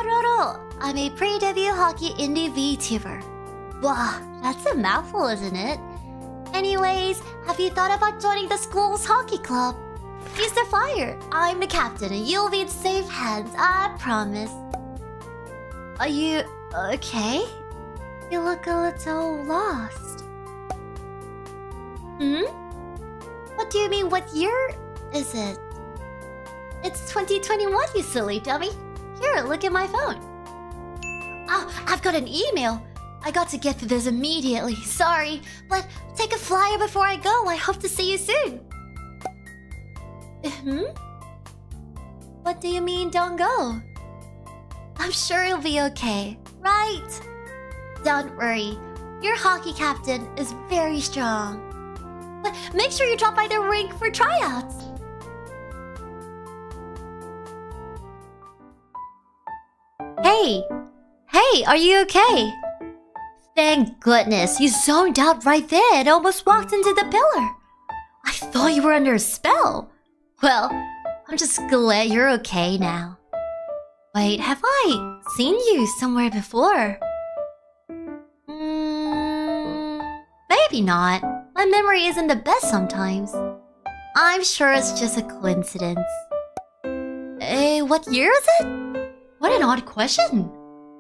HeRORO! I'm a pre-debut hockey indie VTuber. Wow, that's a mouthful, isn't it? Anyways, have you thought about joining the school's hockey club? Use the flyer. I'm the captain and you'll be in safe hands, I promise. Are you okay? You look a little lost. Hmm? What do you mean, what year is it? It's 2021, you silly dummy. Here, look at my phone. Oh, I've got an email. I got to get to this immediately. Sorry, but take a flyer before I go. I hope to see you soon. Hmm? What do you mean, don't go? I'm sure you'll be okay, right? Don't worry. Your hockey captain is very strong. But make sure you drop by the rink for tryouts. Hey! Hey, are you okay? Thank goodness, you zoned out right there and almost walked into the pillar. I thought you were under a spell. Well, I'm just glad you're okay now. Wait, have I seen you somewhere before? Maybe not. My memory isn't the best sometimes. I'm sure it's just a coincidence. Hey, what year is it? What an odd question.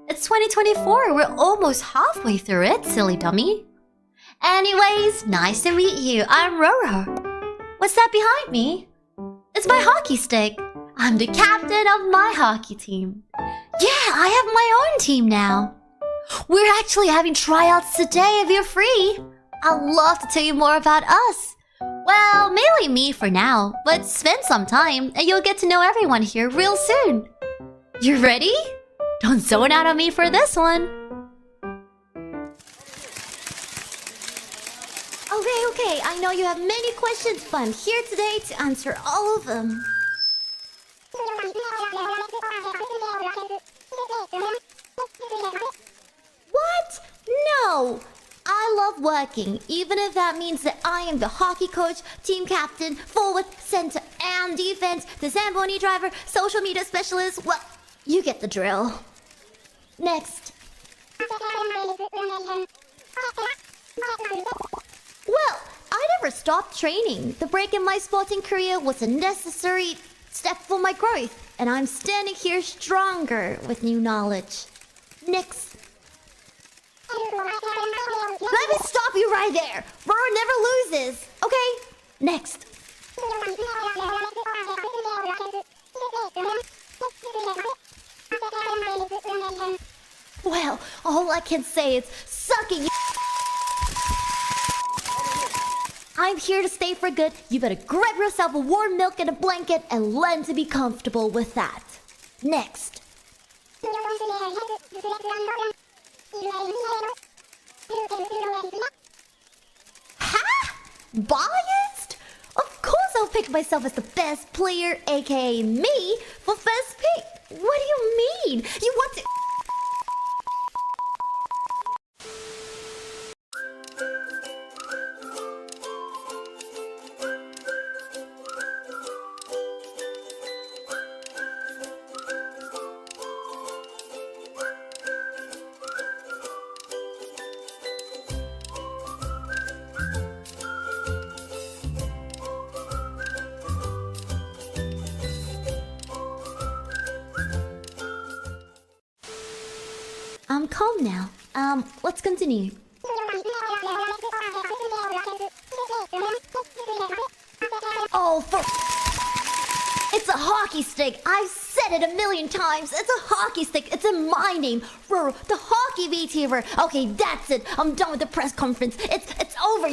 It's 2024. We're almost halfway through it, silly dummy. Anyways, nice to meet you. I'm Roro. What's that behind me? It's my hockey stick. I'm the captain of my hockey team. Yeah, I have my own team now. We're actually having tryouts today if you're free. I'd love to tell you more about us. Well, mainly me for now, but spend some time and you'll get to know everyone here real soon. You ready? Don't zone out on me for this one. Okay, I know you have many questions, but I'm here today to answer all of them. What? No! I love working, even if that means that I am the hockey coach, team captain, forward, center, and defense, the Zamboni driver, social media specialist. Well, you get the drill. Next. Well, I never stopped training. The break in my sporting career was a necessary step for my growth, and I'm standing here stronger with new knowledge. Next. Let me stop you right there! Roro never loses! Okay? Next. Well, all I can say is sucking. I'm here to stay for good. You better grab yourself a warm milk and a blanket and learn to be comfortable with that. Next. Huh? Biased? Of course I'll pick myself as the best player, aka me, for first pick. What do you mean? You want to... I'm calm now. Let's continue. Oh, it's a hockey stick. I've said it a million times. It's a hockey stick. It's in my name. Roro, the hockey VTuber. Okay, that's it. I'm done with the press conference. It's over.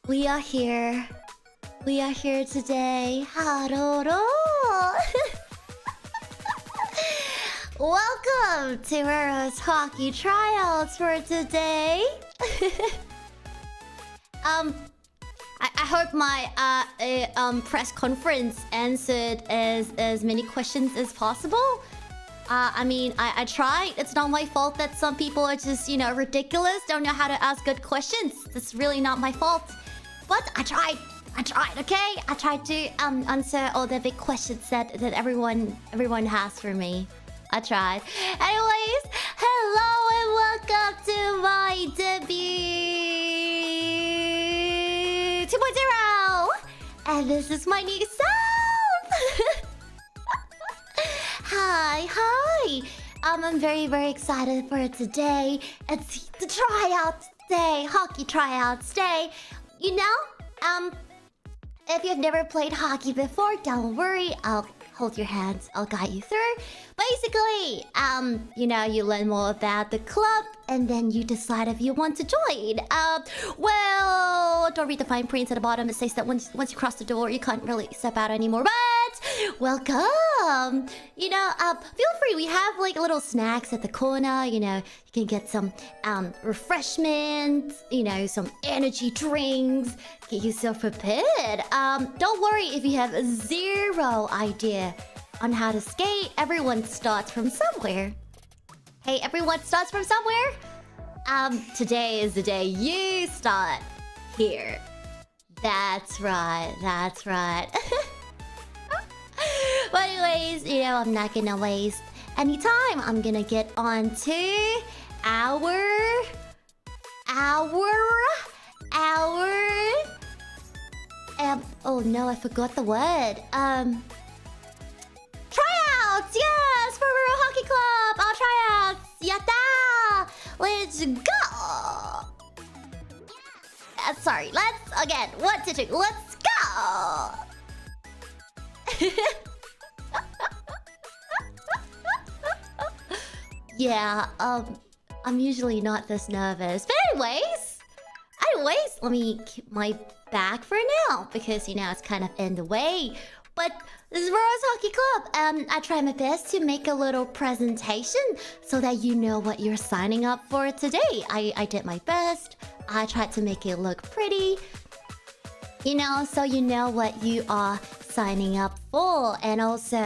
We are here. We are here today. HeRORO! Welcome to Roro's hockey tryouts for today. I hope my press conference answered as many questions as possible. I mean, I tried. It's not my fault that some people are just, you know, ridiculous, don't know how to ask good questions. It's really not my fault. But I tried, okay? I tried to answer all the big questions that everyone has for me. I tried. Anyways, hello and welcome to my debut 2.0! And this is my new sound! Hi! I'm very excited for today. It's the tryouts day, hockey tryouts day. You know, if you've never played hockey before, don't worry. I'll hold your hands. I'll guide you through. Basically, you know, you learn more about the club, and then you decide if you want to join. Well, don't read the fine print at the bottom. It says that once you cross the door, you can't really step out anymore. But welcome. You know, feel free. We have like little snacks at the corner. You know, you can get some refreshments. You know, some energy drinks. Get yourself prepared. Don't worry if you have zero idea on how to skate. Everyone starts from somewhere. Hey, everyone starts from somewhere. Today is the day you start here. That's right. But anyways, you know, I'm not gonna waste any time. I'm gonna get on to our oh no, I forgot the word. Tryouts! Yes! For Roro Hockey Club! Our tryouts! Yatta! Let's go! Sorry, let's again. 1, 2, 3. Let's go! Yeah, I'm usually not this nervous. But anyways, let me keep my back for now because, you know, it's kind of in the way. But this is Roro's Hockey Club. I try my best to make a little presentation so that you know what you're signing up for today. I did my best. I tried to make it look pretty. You know, so you know what you are signing up for. And also,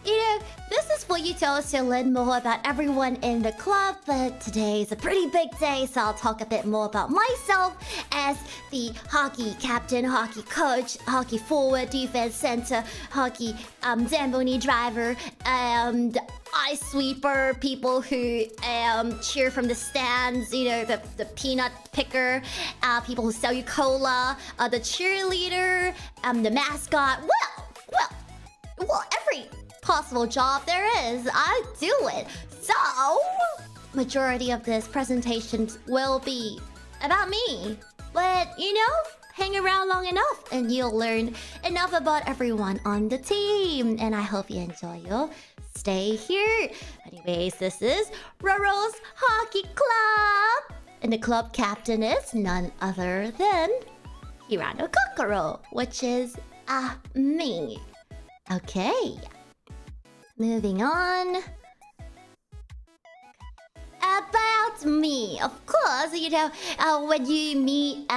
you know, this is for you to also learn more about everyone in the club. But today is a pretty big day, so I'll talk a bit more about myself as the hockey captain, hockey coach, hockey forward, defense center, hockey Zamboni driver, ice sweeper, people who cheer from the stands, you know, the peanut picker, people who sell you cola, the cheerleader, the mascot. Well, every possible job there is, I do it. So, majority of this presentation will be about me. But, you know, hang around long enough and you'll learn enough about everyone on the team. And I hope you enjoy your stay here. Anyways, this is Roro's Hockey Club. And the club captain is none other than hiranokokoroch, which is me. Okay. Moving on. About me, of course, you know, when you meet,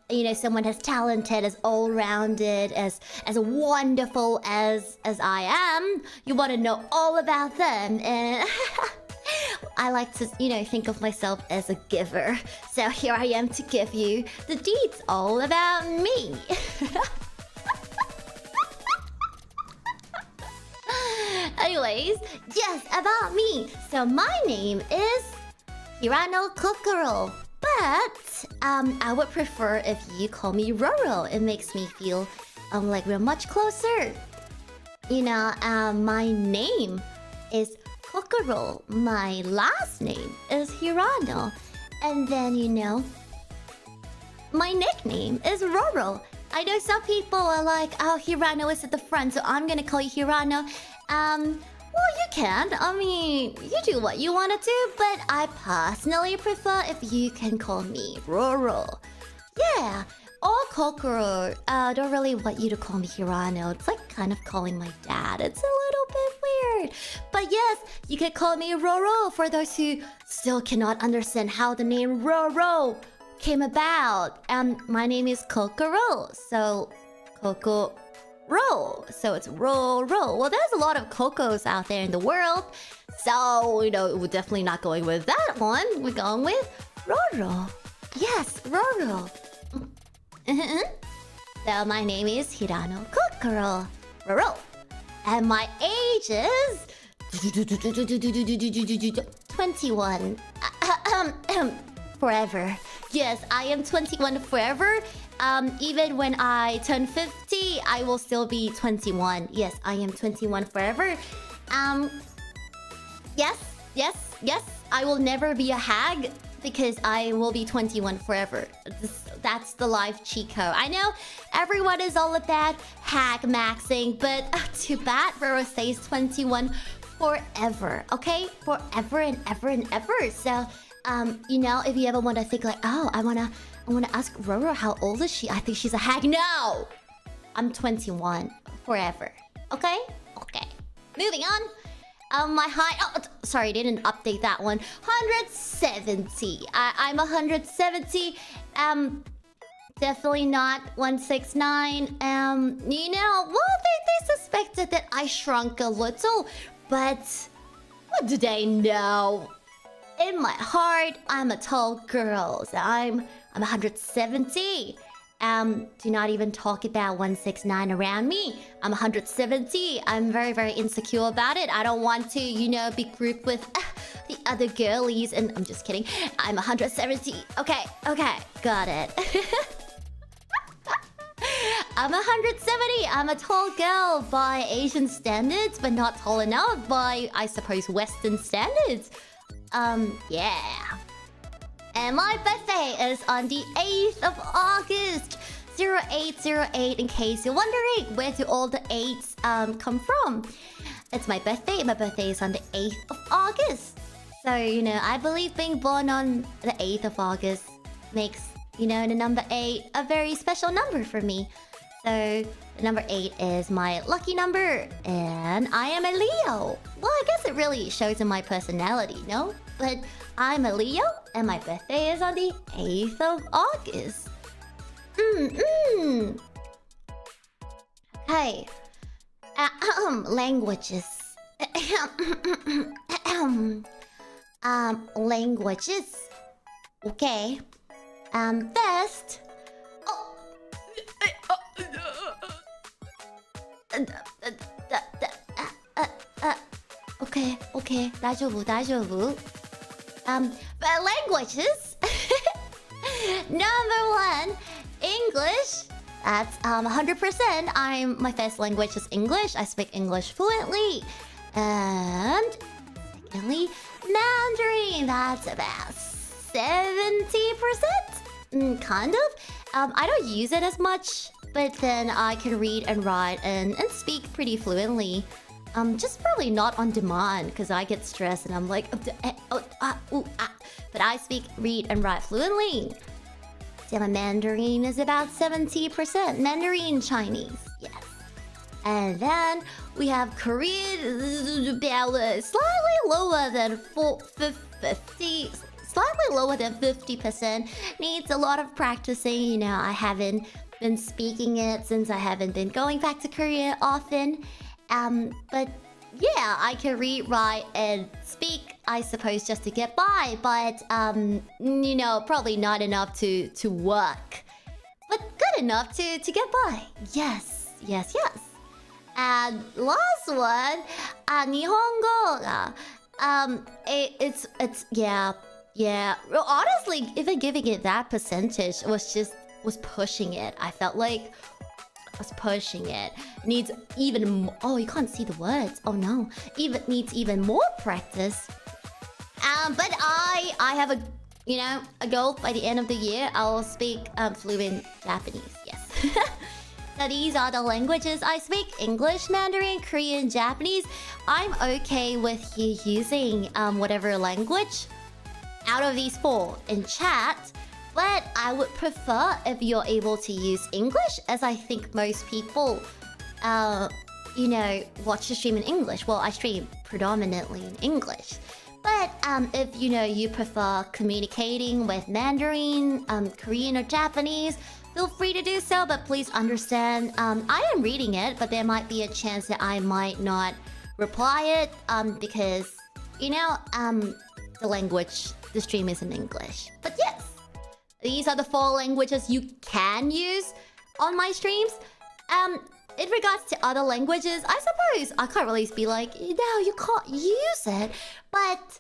you know, someone as talented, as all-rounded, as wonderful as I am, you want to know all about them. And I like to, you know, think of myself as a giver. So here I am to give you the deets all about me. Anyways, yes, about me. So my name is hiranokokoroch, but I would prefer if you call me Roro. It makes me feel like we're much closer. You know, my name is Kokoro. My last name is Hirano. And then, you know, my nickname is Roro. I know some people are like, oh, Hirano is at the front, so I'm gonna call you Hirano. Well, you can. I mean, you do what you want to do, but I personally prefer if you can call me Roro. Yeah, or Kokoro. Don't really want you to call me Hirano. It's like kind of calling my dad. It's a little bit weird. But yes, you can call me Roro for those who still cannot understand how the name Roro came about. My name is Kokoro, so Kokoro. So it's Roro. Well, there's a lot of Cocos out there in the world, so we're definitely not going with that one. We're going with Roro. Yes, Roro. So my name is Hiranokokoroch. Roro. And my age is 21. Forever. Yes, I am 21 forever. Even when I turn 50, I will still be 21. Yes, I am 21 forever. Yes. I will never be a hag because I will be 21 forever. That's the life cheat code. I know everyone is all about hag maxing, but too bad Roro stays 21 forever. Okay, forever and ever and ever. So, if you ever want to think like, oh, I wanna ask Roro how old is she? I think she's a hag. No, I'm 21 forever. Okay. Moving on. My height. Oh, sorry, didn't update that one. 170. I'm 170. Definitely not 169. They suspected that I shrunk a little, but what do they know? In my heart, I'm a tall girl. So I'm 170. Do not even talk about 169 around me. I'm 170. I'm very, very insecure about it. I don't want to, be grouped with the other girlies. And I'm just kidding. I'm 170. Okay, got it. I'm 170. I'm a tall girl by Asian standards, but not tall enough by, I suppose, Western standards. Yeah. And my birthday is on the 8th of August. 0808, in case you're wondering, where do all the 8s come from? It's my birthday. My birthday is on the 8th of August. So, I believe being born on the 8th of August makes, the number 8 a very special number for me. So, the number 8 is my lucky number. And I am a Leo. Well, I guess it really shows in my personality, no? But I'm a Leo, and my birthday is on the 8th of August. Okay. Languages. Languages. Okay. First. Okay. 다丈夫. But languages. Number 1, English. That's 100%. My first language is English. I speak English fluently. And secondly, Mandarin. That's about 70%. Kind of. I don't use it as much, but then I can read and write and speak pretty fluently. Just probably not on demand because I get stressed and I'm like, but I speak, read, and write fluently. So my Mandarin is about 70%. Mandarin Chinese, yes. And then we have Korean, about slightly lower than 50. Slightly lower than 50%. Needs a lot of practicing. I haven't been speaking it since I haven't been going back to Korea often. But yeah, I can read, write, and speak, I suppose, just to get by. But, probably not enough to work. But good enough to get by. Yes. And last one, Nihongo. Yeah. Honestly, even giving it that percentage was pushing it. I felt like I was pushing it. Needs even more. Oh, you can't see the words. Oh no. Needs even more practice. But I have a goal by the end of the year. I'll speak fluent Japanese. Yes. So these are the languages I speak: English, Mandarin, Korean, Japanese. I'm okay with you using whatever language out of these 4 in chat, but I would prefer if you're able to use English, as I think most people, watch the stream in English. Well, I stream predominantly in English, But if you prefer communicating with Mandarin, Korean or Japanese, feel free to do so, but please understand I am reading it, but there might be a chance that I might not reply it because the language, the stream is in English. But yes, these are the 4 languages you can use on my streams. In regards to other languages, I suppose I can't really be like, no, you can't use it. But,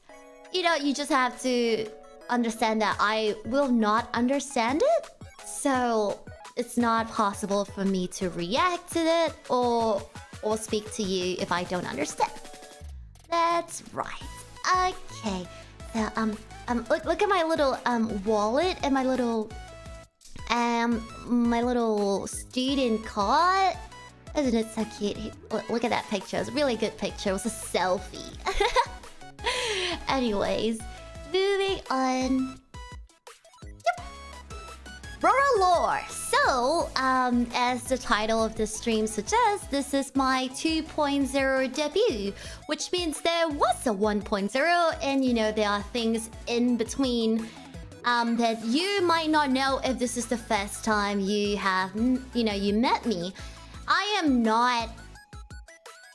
you just have to understand that I will not understand it. So, it's not possible for me to react to it or speak to you if I don't understand. That's right. Okay. So, look at my little wallet and my little student card. Isn't it so cute? Look at that picture. It's a really good picture. It was a selfie. Anyways, moving on. Yep. Roro lore. So, as the title of this stream suggests, this is my 2.0 debut, which means there was a 1.0, and there are things in between that you might not know if this is the first time you have, you met me. I am not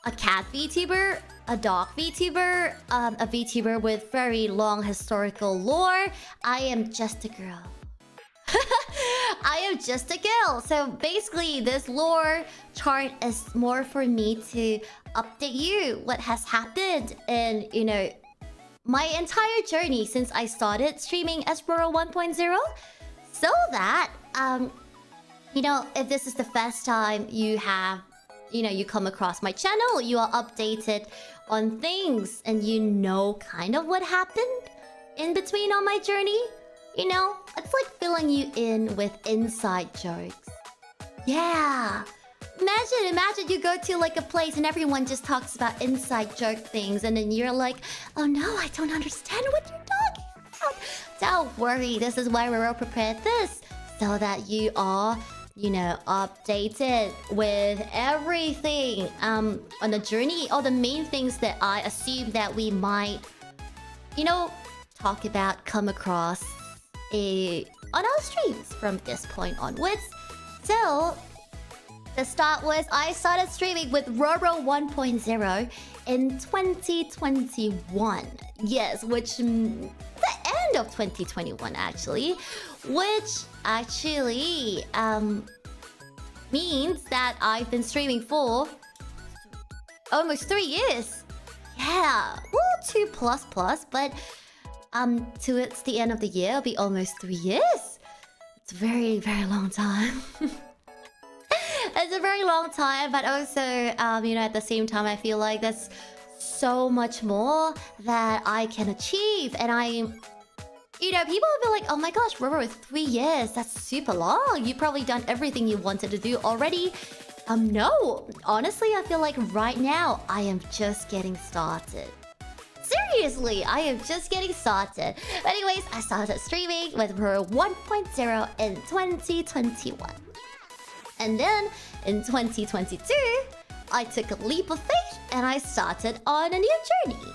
a cat Vtuber, a dog Vtuber, a Vtuber with very long historical lore. I am just a girl. I am just a girl. So basically, this lore chart is more for me to update you what has happened in, my entire journey since I started streaming as HeRORO 1.0. So that, if this is the first time you have, you come across my channel, you are updated on things and kind of what happened in between on my journey. It's like filling you in with inside jokes. Yeah. Imagine you go to like a place and everyone just talks about inside joke things, and then you're like, oh no, I don't understand what you're talking about. Don't worry, this is why HeRORO prepared this, so that you are, updated with everything on the journey, or the main things that I assume that we might, talk about, come across on our streams from this point onwards. So, the start was I started streaming with HeRORO 1.0 in 2021. Yes, which the end of 2021 actually, which actually means that I've been streaming for almost 3 years. Yeah, well, 2++, but towards the end of the year, it'll be almost 3 years. It's a very, very long time. It's a very long time, but also, at the same time, I feel like there's so much more that I can achieve. And people will be like, oh my gosh, HeRORO is 3 years. That's super long. You've probably done everything you wanted to do already. No. Honestly, I feel like right now, I am just getting started. Seriously, I am just getting started. But anyways, I started streaming with HeRORO 1.0 in 2021. And then, in 2022, I took a leap of faith and I started on a new journey.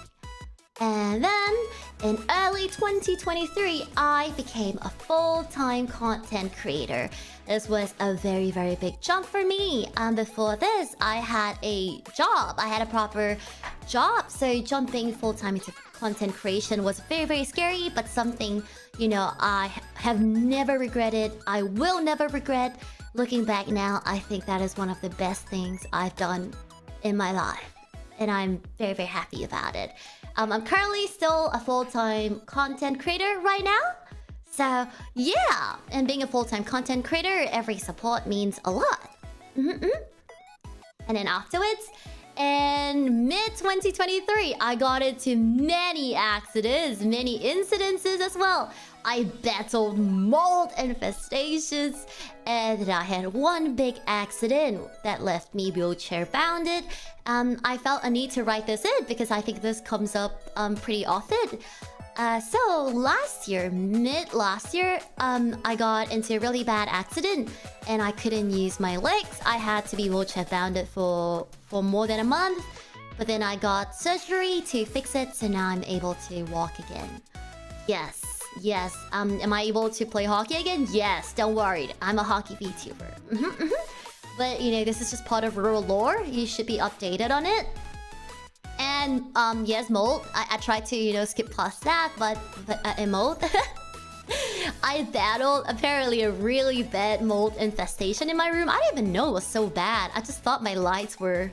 And then, in early 2023, I became a full-time content creator. This was a very, very big jump for me. Before this, I had a job. I had a proper job. So jumping full-time into content creation was very, very scary, but something, I have never regretted. I will never regret. Looking back now, I think that is one of the best things I've done in my life. And I'm very, very happy about it. I'm currently still a full-time content creator right now. So, yeah. And being a full-time content creator, every support means a lot. And then afterwards, in mid-2023, I got into many accidents, many incidences as well. I battled mold infestations, and I had one big accident that left me wheelchair-bounded. I felt a need to write this in because I think this comes up pretty often. So last year, mid-last year, I got into a really bad accident and I couldn't use my legs. I had to be wheelchair-bounded for more than a month But then I got surgery to fix it, so now I'm able to walk again. Yes. Yes. Am I able to play hockey again? Yes. Don't worry. I'm a hockey VTuber. But, you know, this is just part of Roro lore. You should be updated on it. And, yes, mold. I tried to, you know, skip past that, but mold. I battled apparently a really bad mold infestation in my room. I didn't even know it was so bad. I just thought my lights were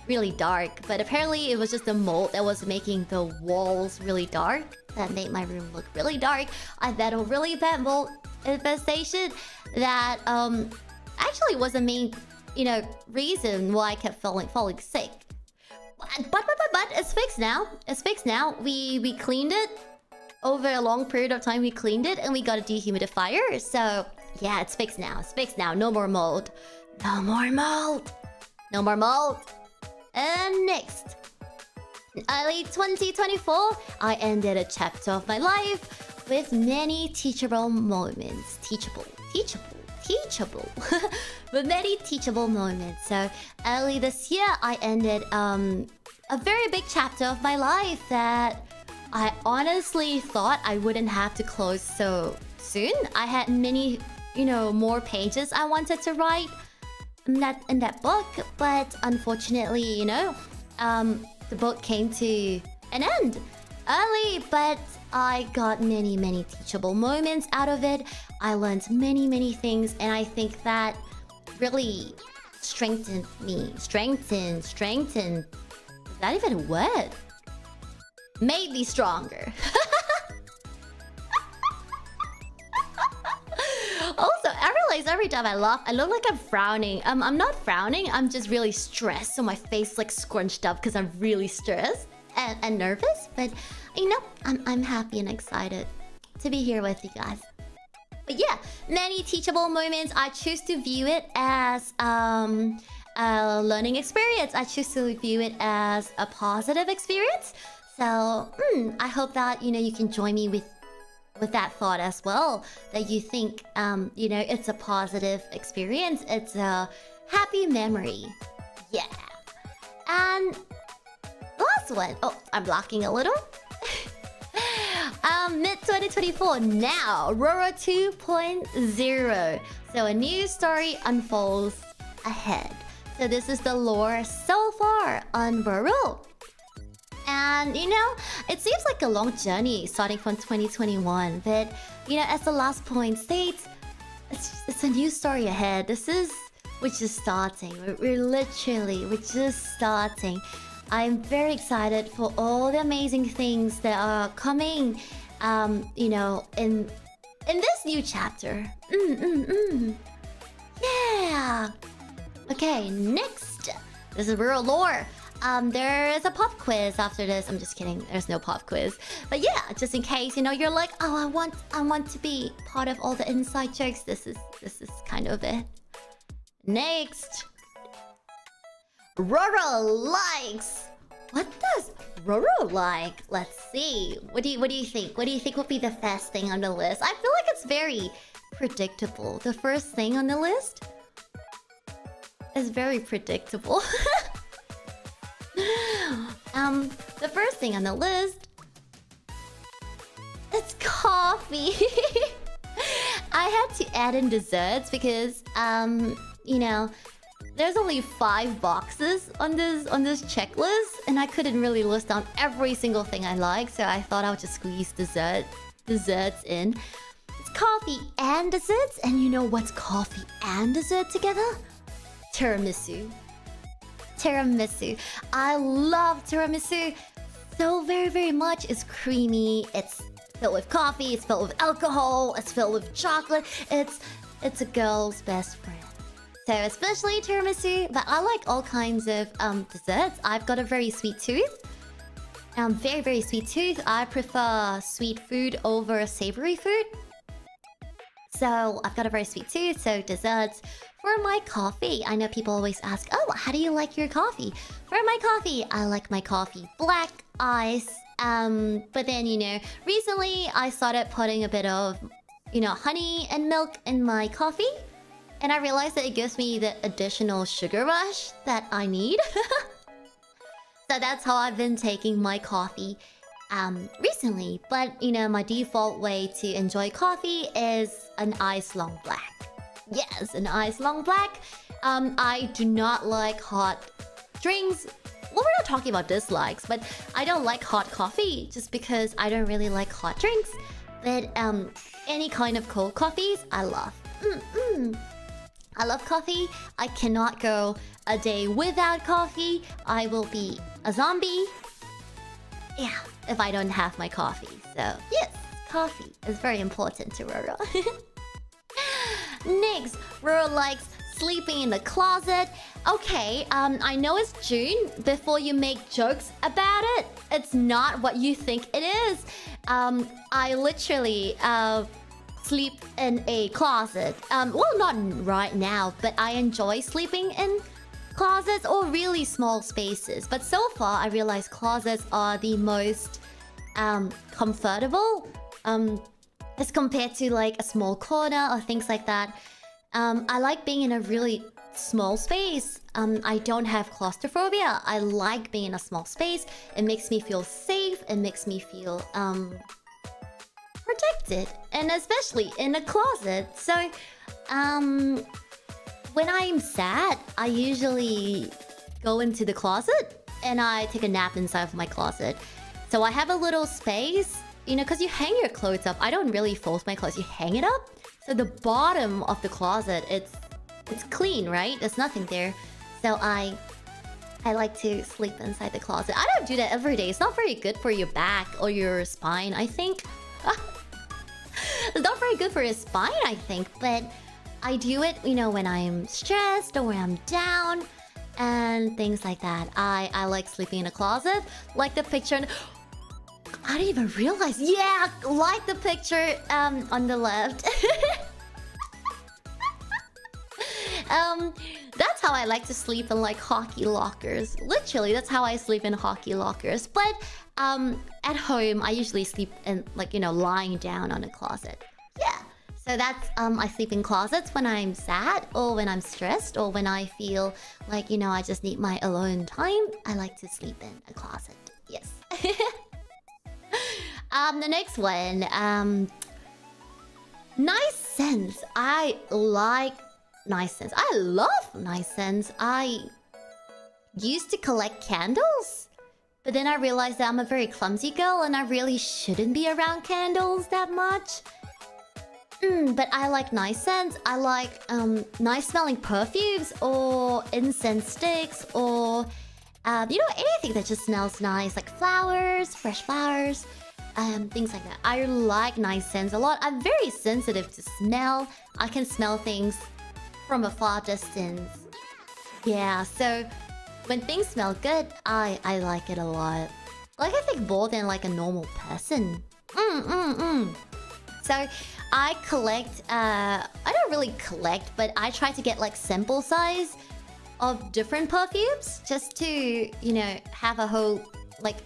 really dark. But apparently it was just the mold that was making the walls really dark. That made my room look really dark. I battled really bad mold infestation that actually was the main, you know, reason why I kept falling sick. But it's fixed now. It's fixed now. We cleaned it. Over a long period of time we cleaned it and we got a dehumidifier. So yeah, it's fixed now. It's fixed now. No more mold. No more mold. No more mold. And next. In early 2024, I ended a chapter of my life with many teachable moments. Teachable. With many teachable moments. So early this year, I ended a very big chapter of my life that I honestly thought I wouldn't have to close so soon. I had many, you know, more pages I wanted to write in that book, but unfortunately, you know, the book came to an end early, but I got many teachable moments out of it. I learned many things, and I think that really strengthened me. Strengthened. Is that even a word? Made me stronger. Also, I realize every time I laugh, I look like I'm frowning. I'm not frowning, I'm just really stressed. So my face like scrunched up because I'm really stressed and nervous. But, you know, I'm happy and excited to be here with you guys. But yeah, many teachable moments. I choose to view it as a learning experience. I choose to view it as a positive experience. So, I hope that, you know, you can join me with that thought as well. That you think, you know, it's a positive experience. It's a happy memory. Yeah. And last one. Oh, I'm blocking a little. Mid-2024 now. Roro 2.0. So a new story unfolds ahead. So this is the lore so far on Roro. And, you know, it seems like a long journey starting from 2021. But, you know, as the last point states, it's a new story ahead. We're just starting. We're just starting. I'm very excited for all the amazing things that are coming, you know, in this new chapter. Yeah. Okay, next. This is real lore. There is a pop quiz after this. I'm just kidding. There's no pop quiz. But yeah, just in case, you know, you're like, oh, I want to be part of all the inside jokes. This is kind of it. Next. Roro likes. What does Roro like? Let's see. What do you think? What do you think would be the first thing on the list? I feel like it's very predictable. The first thing on the list is very predictable. The first thing on the list, it's coffee. I had to add in desserts because, you know, there's only 5 boxes on this checklist, and I couldn't really list down every single thing I like, so I thought I would just squeeze desserts in. It's coffee and desserts, and you know what's coffee and dessert together? Tiramisu. I love tiramisu so very much. It's creamy, it's filled with coffee, it's filled with alcohol, it's filled with chocolate. It's a girl's best friend. So especially tiramisu, but I like all kinds of desserts. I've got a very sweet tooth. Very sweet tooth. I prefer sweet food over savory food. So I've got a very sweet tooth, so desserts. For my coffee, I know people always ask, oh, how do you like your coffee? For my coffee, I like my coffee black ice. But then, you know, recently I started putting a bit of, you know, honey and milk in my coffee. And I realized that it gives me the additional sugar rush that I need. So that's how I've been taking my coffee recently. But, you know, my default way to enjoy coffee is an ice long black. Yes, an ice long black. I do not like hot drinks. Well, we're not talking about dislikes, but I don't like hot coffee just because I don't really like hot drinks. But any kind of cold coffees, I love. I love coffee. I cannot go a day without coffee. I will be a zombie. Yeah, if I don't have my coffee. So, yes, coffee is very important to Roro. Next, Roro likes sleeping in the closet. Okay, I know it's June. Before you make jokes about it, it's not what you think it is. I literally sleep in a closet. Well, not right now, but I enjoy sleeping in closets or really small spaces. But so far, I realize closets are the most comfortable as compared to like a small corner or things like that. I like being in a really small space. I don't have claustrophobia. I like being in a small space. It makes me feel safe. It makes me feel protected, and especially in a closet. So when I'm sad, I usually go into the closet and I take a nap inside of my closet. So I have a little space, you know, because you hang your clothes up. I don't really fold my clothes, you hang it up. So the bottom of the closet, it's clean, right? There's nothing there. So I like to sleep inside the closet. I don't do that every day. It's not very good for your back or your spine, I think. It's not very good for your spine, I think. But I do it, you know, when I'm stressed or when I'm down and things like that. I like sleeping in a closet. Like the picture... I didn't even realize. Yeah, like the picture on the left. That's how I like to sleep in like hockey lockers. Literally, that's how I sleep in hockey lockers. But at home, I usually sleep in like, you know, lying down on a closet. Yeah. So that's I sleep in closets when I'm sad or when I'm stressed or when I feel like, you know, I just need my alone time. I like to sleep in a closet. Yes. The next one, nice scents. I like nice scents. I love nice scents. I used to collect candles, but then I realized that I'm a very clumsy girl and I really shouldn't be around candles that much. But I like nice scents. I like nice smelling perfumes or incense sticks or you know, anything that just smells nice, like flowers, fresh flowers. Things like that. I like nice scents a lot. I'm very sensitive to smell. I can smell things from a far distance. Yeah, so when things smell good, I like it a lot. Like I think more than like a normal person. So I collect, I don't really collect, but I try to get like sample size of different perfumes just to, you know, have a whole like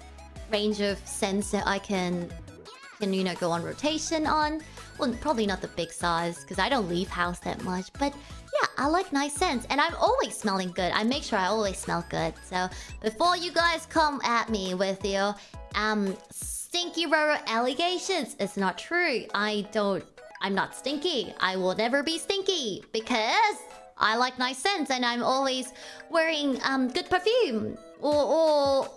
range of scents that I can you know, go on rotation on. Well, probably not the big size because I don't leave house that much, but yeah, I like nice scents and I'm always smelling good. I make sure I always smell good. So before you guys come at me with your stinky Roro allegations, it's not true. I'm not stinky. I will never be stinky because I like nice scents and I'm always wearing good perfume or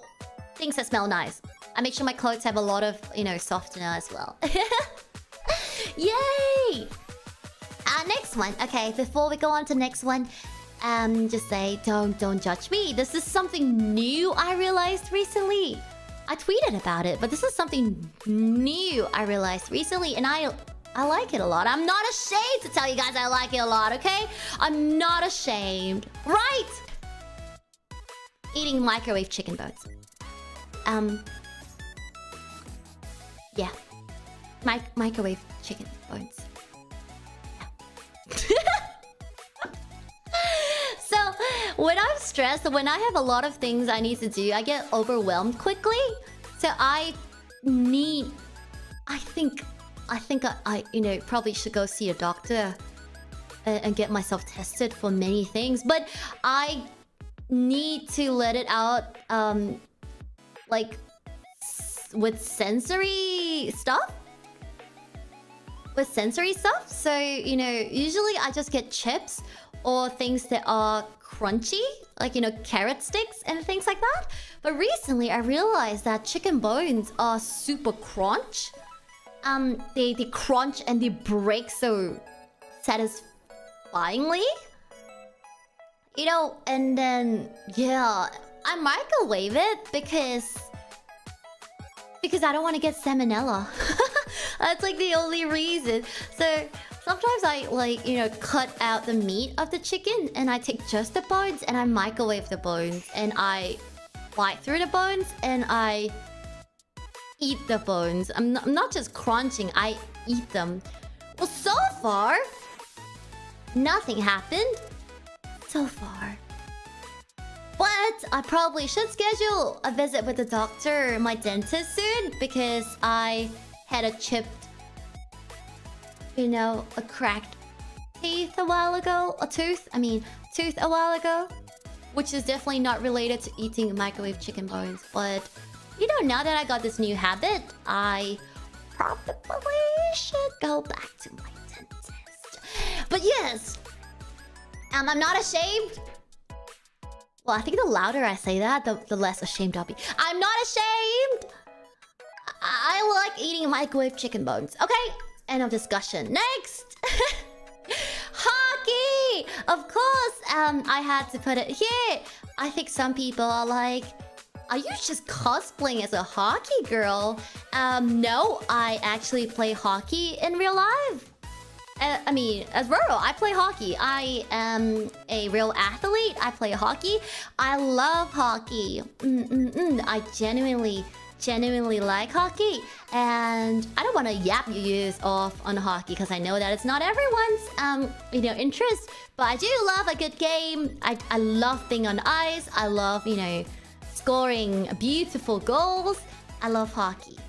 things that smell nice. I make sure my clothes have a lot of, you know, softener as well. Yay! Next one. Okay, before we go on to next one, just say, don't judge me. This is something new I realized recently. I tweeted about it, but this is something new I realized recently, and I like it a lot. I'm not ashamed to tell you guys I like it a lot, okay? I'm not ashamed. Right! Eating microwave chicken bones. Yeah. Microwave chicken bones. Yeah. So, when I'm stressed, when I have a lot of things I need to do, I get overwhelmed quickly. So I think I you know, probably should go see a doctor and get myself tested for many things, but I need to let it out, like, with sensory stuff. So, you know, usually I just get chips or things that are crunchy, like, you know, carrot sticks and things like that. But recently I realized that chicken bones are super crunch. They crunch and they break so satisfyingly. You know, and then, yeah, I microwave it because I don't want to get salmonella. That's like the only reason. So sometimes I, like, you know, cut out the meat of the chicken and I take just the bones and I microwave the bones and I bite through the bones and I eat the bones. I'm not just crunching, I eat them. Well, so far, nothing happened. So far. But I probably should schedule a visit with the doctor, my dentist, soon, because I had a chipped, you know, a cracked teeth a while ago. Tooth a while ago. Which is definitely not related to eating microwave chicken bones. But, you know, now that I got this new habit, I probably should go back to my dentist. But yes, I'm not ashamed. Well, I think the louder I say that, the less ashamed I'll be. I'm not ashamed! I like eating microwave chicken bones. Okay, end of discussion. Next! Hockey! Of course, I had to put it here. I think some people are like, are you just cosplaying as a hockey girl? No, I actually play hockey in real life. I mean, as Roro, I play hockey. I am a real athlete. I play hockey. I love hockey. I genuinely like hockey. And I don't want to yap your ears off on hockey because I know that it's not everyone's, you know, interest. But I do love a good game. I love being on ice. I love, you know, scoring beautiful goals. I love hockey.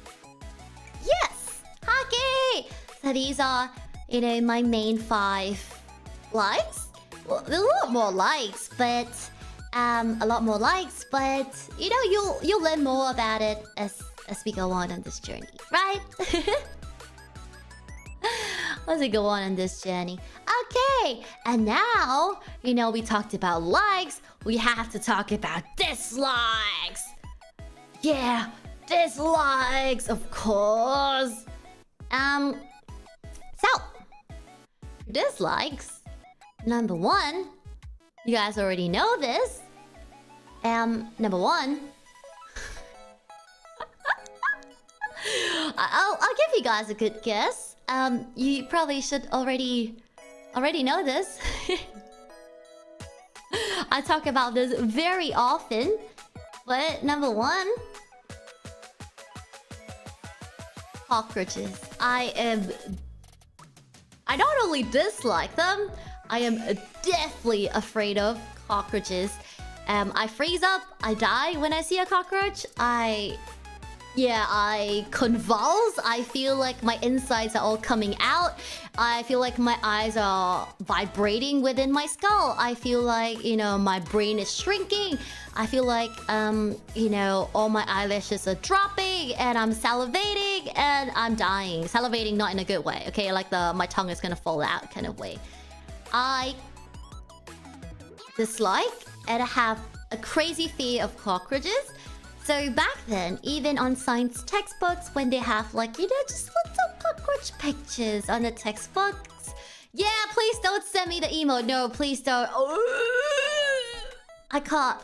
Yes! Hockey! So these are, you know, my main 5 likes. Well, there's a lot more likes, but you know, you'll learn more about it as we go on this journey, right? As we go on this journey. Okay, and now, you know, we talked about likes. We have to talk about dislikes. Yeah, dislikes, of course. So, dislikes. Number 1, you guys already know this. Number 1. I'll give you guys a good guess. You probably should already know this. I talk about this very often. But number 1, cockroaches. I not only dislike them, I am deathly afraid of cockroaches. I freeze up, I die when I see a cockroach. I convulse. I feel like my insides are all coming out. I feel like my eyes are vibrating within my skull. I feel like, you know, my brain is shrinking. I feel like, you know, all my eyelashes are dropping and I'm salivating and I'm dying. Salivating not in a good way, okay? Like my tongue is gonna fall out kind of way. I dislike and have a crazy fear of cockroaches. So back then, even on science textbooks, when they have, like, you know, just little cockroach pictures on the textbooks. Yeah, please don't send me the emote. No, please don't. I can't,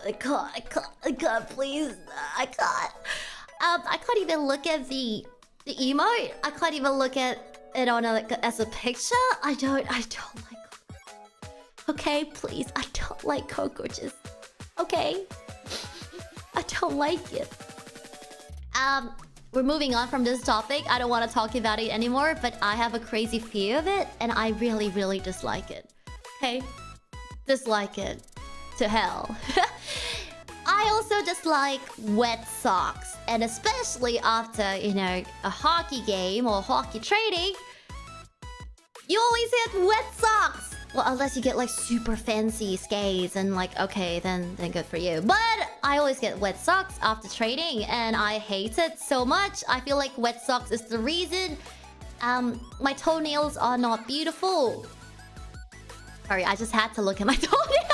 please. I can't. I can't even look at the emote. I can't even look at it on as a picture. I don't like cockroaches. Okay, please, I don't like cockroaches. Okay? I don't like it. We're moving on from this topic. I don't want to talk about it anymore, but I have a crazy fear of it, and I really, really dislike it. Okay? Dislike it. To hell. I also dislike wet socks. And especially after, you know, a hockey game or hockey training, you always get wet socks. Well, unless you get like super fancy skates and like, okay, then good for you. But I always get wet socks after training and I hate it so much. I feel like wet socks is the reason my toenails are not beautiful. Sorry, I just had to look at my toenails.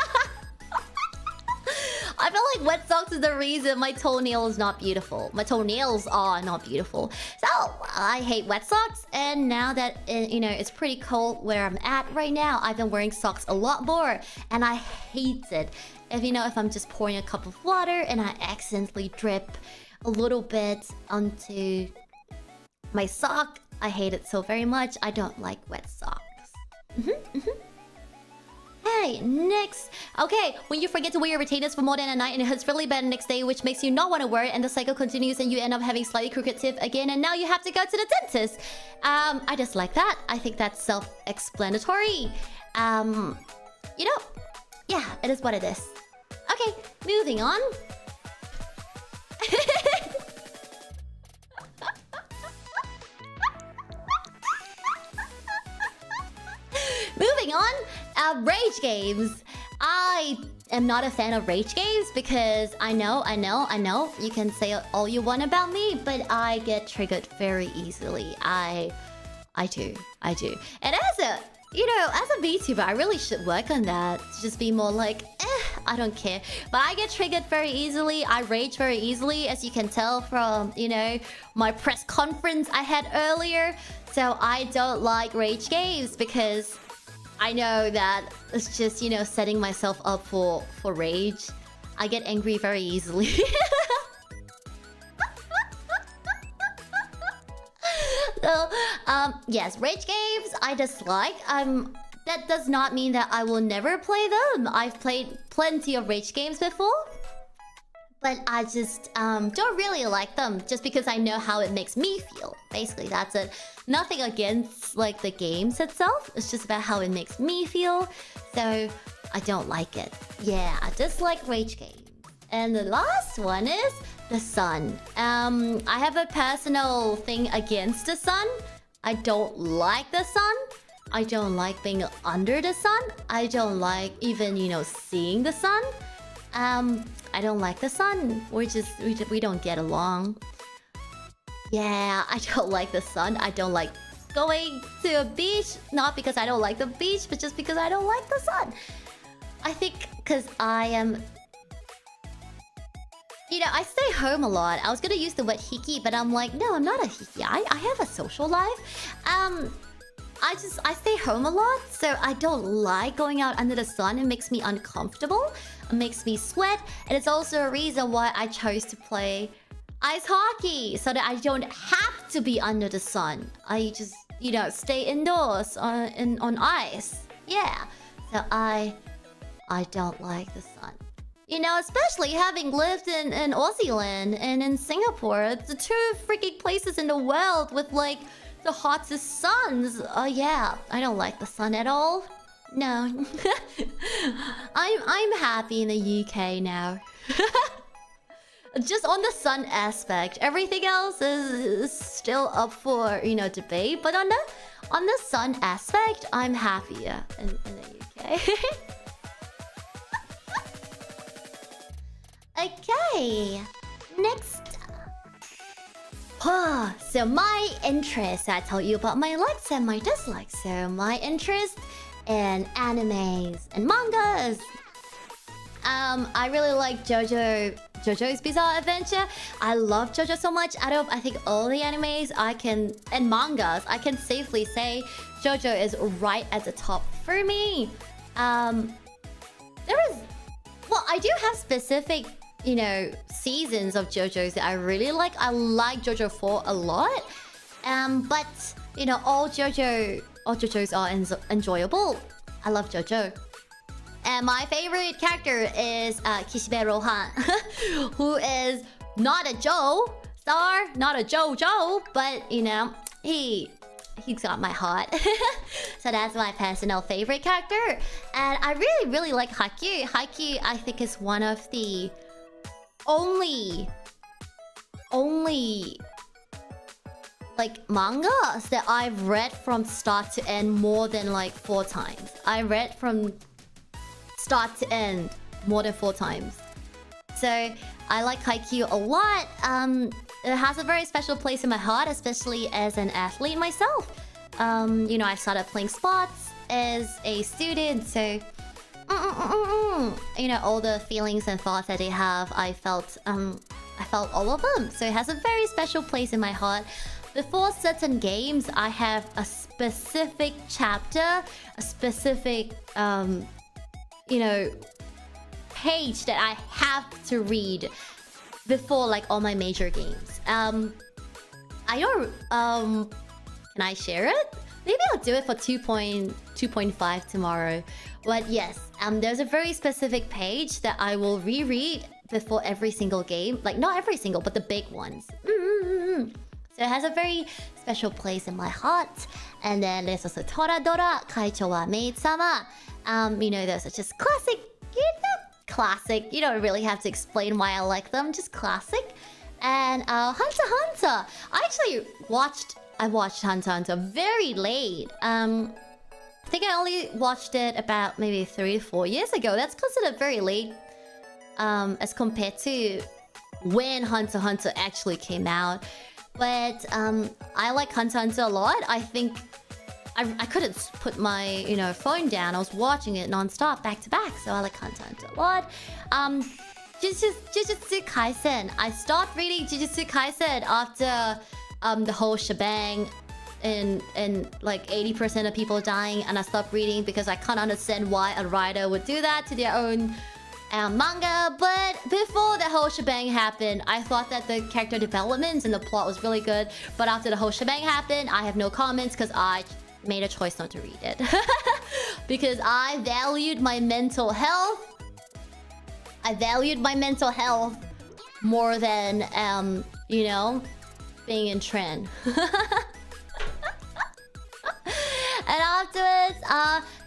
I feel like wet socks is the reason my toenail is not beautiful. My toenails are not beautiful. So, I hate wet socks. And now that, you know, it's pretty cold where I'm at right now, I've been wearing socks a lot more. And I hate it. If you know, if I'm just pouring a cup of water and I accidentally drip a little bit onto my sock, I hate it so very much. I don't like wet socks. Hey, next. Okay, when you forget to wear your retainers for more than a night and it hurts really bad the next day, which makes you not want to wear it, and the cycle continues and you end up having slightly crooked teeth again, and now you have to go to the dentist. I just like that. I think that's self-explanatory. You know, yeah, it is what it is. Okay, moving on. Moving on, rage games. I am not a fan of rage games because I know, you can say all you want about me, but I get triggered very easily. I do. And as a, you know, as a VTuber, I really should work on that. To just be more like, I don't care. But I get triggered very easily. I rage very easily, as you can tell from, you know, my press conference I had earlier. So I don't like rage games because I know that it's just, you know, setting myself up for rage. I get angry very easily. So, yes, rage games I dislike. That does not mean that I will never play them. I've played plenty of rage games before, but I just don't really like them just because I know how it makes me feel. Basically, that's it. Nothing against like the games itself. It's just about how it makes me feel. So I don't like it. Yeah, I dislike rage games. And the last one is the sun. I have a personal thing against the sun. I don't like the sun. I don't like being under the sun. I don't like even, you know, seeing the sun. I don't like the sun. We don't get along. Yeah, I don't like the sun. I don't like going to a beach. Not because I don't like the beach, but just because I don't like the sun. I think because I am... You know, I stay home a lot. I was gonna use the word hiki, but I'm like, no, I'm not a hiki. I have a social life. I stay home a lot, so I don't like going out under the sun. It makes me uncomfortable. It makes me sweat. And it's also a reason why I chose to play ice hockey, so that I don't have to be under the sun. I just, you know, stay indoors on ice. Yeah. So I don't like the sun. You know, especially having lived in Aussie land and in Singapore. It's the two freaking places in the world with like the hottest suns. Yeah, I don't like the sun at all. No. I'm happy in the UK now. Just on the sun aspect. Everything else is still up for, you know, debate. But on the sun aspect, I'm happier in the UK. Okay, next. So my interest, I told you about my likes and my dislikes. So my interest in animes and mangas. I really like JoJo's Bizarre Adventure. I love JoJo so much. Out of I think all the animes and mangas, I can safely say JoJo is right at the top for me. Well, I do have specific, you know, seasons of JoJo's that I really like. I like JoJo 4 a lot. But, you know, all JoJo's are enjoyable. I love JoJo. And my favorite character is Kishibe Rohan, who is not a Joe star, not a JoJo, but, you know, he's got my heart. So that's my personal favorite character. And I really, really like Haikyuu. Haikyuu, I think, is one of the only like mangas that I've read from start to end more than like 4 times. I read from start to end more than 4 times. So I like Haikyuu a lot. It has a very special place in my heart, especially as an athlete myself. You know, I started playing sports as a student, so you know, all the feelings and thoughts that they have, I felt all of them. So it has a very special place in my heart. Before certain games, I have a specific chapter, a specific you know, page that I have to read before like all my major games. I don't can I share it? Maybe I'll do it for 2.5 tomorrow. But yes, there's a very specific page that I will reread before every single game. Like, not every single, but the big ones. So it has a very special place in my heart. And then there's also Toradora, Kaicho wa Maid-sama. You know, those are just classic, classic. You don't really have to explain why I like them, just classic. And Hunter x Hunter. I watched Hunter x Hunter very late. I think I only watched it about maybe 3 to 4 years ago. That's considered very late as compared to when Hunter x Hunter actually came out. But I like Hunter x Hunter a lot. I think I couldn't put my, you know, phone down. I was watching it non-stop, back to back. So I like Hunter x Hunter a lot. Jujutsu Kaisen. I stopped reading Jujutsu Kaisen after the whole shebang and like 80% of people dying, and I stopped reading because I can't understand why a writer would do that to their own manga. But before the whole shebang happened, I thought that the character developments and the plot was really good. But after the whole shebang happened, I have no comments because I made a choice not to read it. Because I valued my mental health. I valued my mental health more than, you know, being in trend. And afterwards,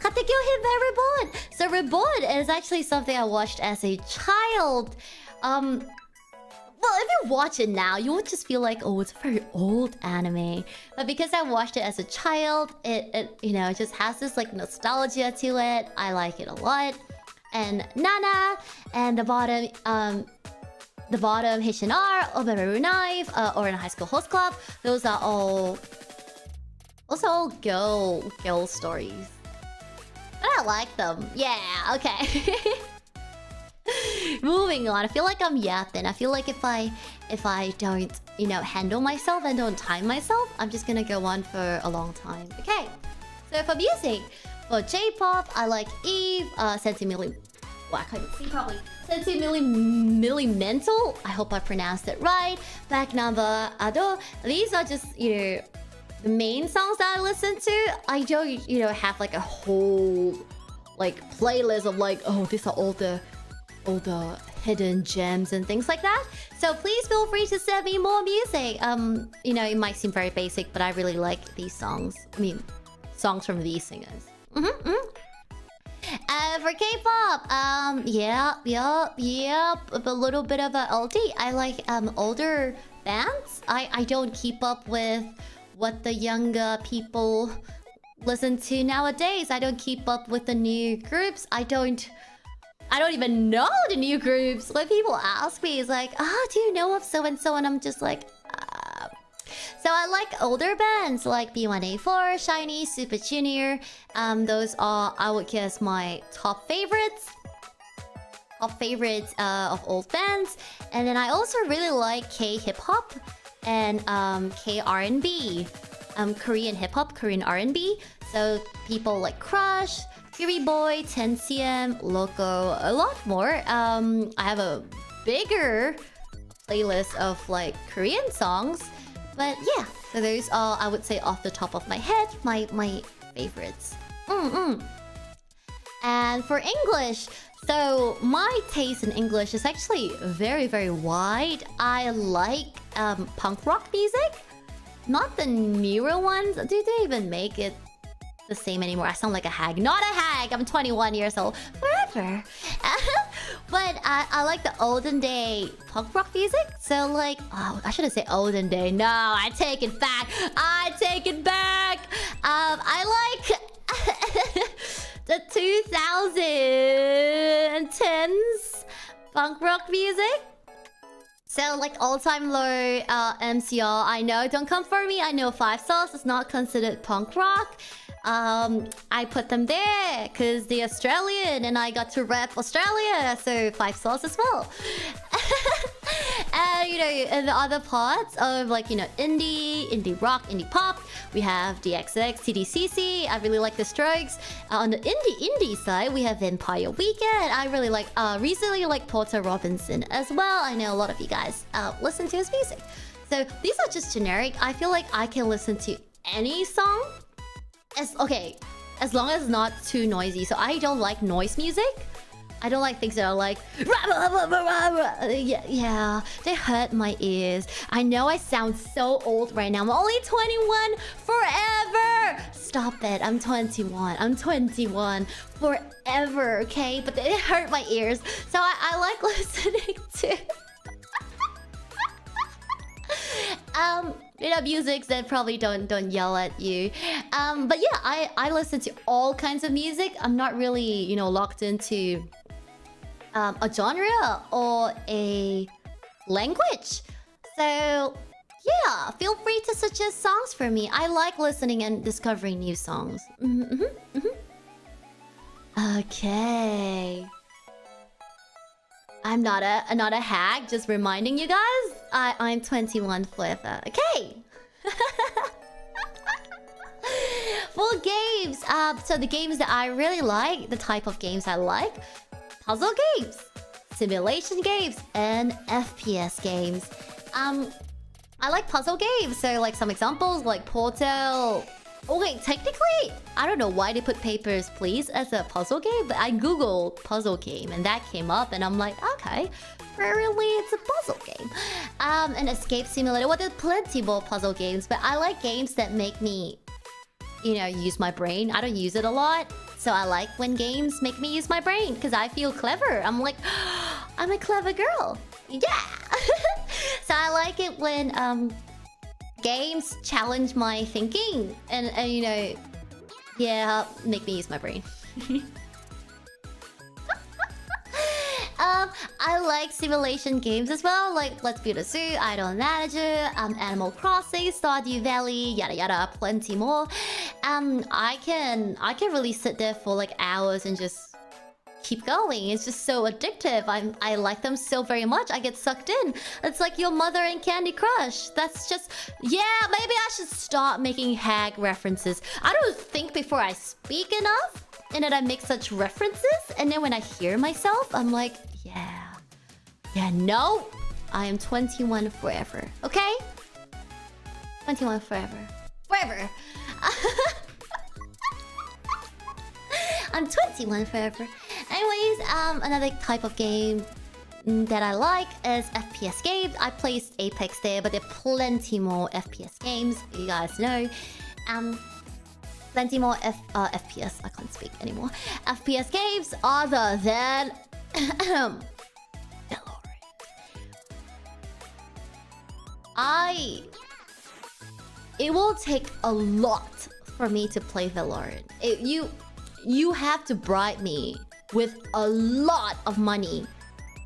Katekyo hit by Reborn. So Reborn is actually something I watched as a child. Well, if you watch it now, you would just feel like, oh, it's a very old anime. But because I watched it as a child, it you know, it just has this like nostalgia to it. I like it a lot. And Nana and the bottom Hishinar, Oberu Knife, or in a High School Host Club. Those are all also girl stories. But I like them. Yeah, okay. Moving on. I feel like I'm yapping. I feel like if I don't, you know, handle myself and don't time myself, I'm just gonna go on for a long time. Okay. So for music, for J-pop, I like Eve, Sentimental. Well, I couldn't see probably. Sentimental. I hope I pronounced it right. Back number Ado. These are just, you know, the main songs that I listen to. I don't, you know, have like a whole like playlist of like, oh, these are all the hidden gems and things like that. So please feel free to send me more music. You know, it might seem very basic, but I really like these songs. I mean, songs from these singers. For K-pop, yeah, a little bit of a LD. I like older bands. I don't keep up with what the younger people listen to nowadays. I don't keep up with the new groups. I don't even know the new groups. When people ask me, it's like, do you know of so and so? And I'm just like, So I like older bands like B1A4, SHINee, Super Junior. Those are, I would guess, my top favorites. Of old bands. And then I also really like K-hip-hop and K-R&B. Korean hip-hop, Korean R&B. So people like Crush, Fury Boy, 10cm, Loco, a lot more. I have a bigger playlist of like Korean songs. But yeah, so those are, I would say, off the top of my head, my favorites. And for English, so my taste in English is actually very, very wide. I like punk rock music, not the newer ones. Do they even make it the same anymore? I sound like a hag. Not a hag! I'm 21 years old. Forever. But I like the olden day punk rock music. So like, oh, I shouldn't say olden day. No, I take it back. I take it back. I like the 2010s punk rock music. So like all-time low MCR. I know, don't come for me. I know 5 stars is not considered punk rock. I put them there because they're Australian and I got to rep Australia, so 5 stars as well. And you know, in the other parts of like, you know, indie rock, indie pop, we have DXX, TDCC. I really like the Strokes. On the indie side, we have Vampire Weekend. I really like recently like Porter Robinson as well. I know a lot of you guys listen to his music. So these are just generic. I feel like I can listen to any song. As long as it's not too noisy. So I don't like noise music. I don't like things that are like yeah, they hurt my ears. I know I sound so old right now. I'm only 21 forever. Stop it. I'm 21. I'm 21 forever, okay? But they hurt my ears. So I like listening to you know, music that probably don't yell at you. But yeah, I listen to all kinds of music. I'm not really, you know, locked into a genre or a language. So yeah, feel free to suggest songs for me. I like listening and discovering new songs. Okay. I'm not a hack, just reminding you guys. I'm 21 forever. Okay. For games, so the games that I really like, the type of games I like, puzzle games, simulation games, and FPS games. I like puzzle games, so like some examples like Portal. Oh wait, technically, I don't know why they put Papers, Please as a puzzle game, but I googled puzzle game and that came up and I'm like, okay, really, it's a puzzle game. An escape simulator. Well, there's plenty more puzzle games, but I like games that make me, you know, use my brain. I don't use it a lot, so I like when games make me use my brain because I feel clever. I'm like, I'm a clever girl. Yeah. So I like it when games challenge my thinking and you know, yeah, make me use my brain. I like simulation games as well, like Let's Build a Zoo, Idle Manager, Animal Crossing, Stardew Valley, yada yada, plenty more. I can really sit there for like hours and just keep going. It's just so addictive. I like them so very much. I get sucked in. It's like your mother and Candy Crush. That's just, yeah, maybe I should stop making hag references. I don't think before I speak enough, and then I make such references, and then when I hear myself, I'm like, yeah, no, I am 21 forever, okay? 21 forever. Forever. I'm 21 forever. Anyways, another type of game that I like is FPS games. I placed Apex there, but there are plenty more FPS games. You guys know. Plenty more FPS. I can't speak anymore. FPS games other than Valorant. It will take a lot for me to play Valorant. You have to bribe me with a lot of money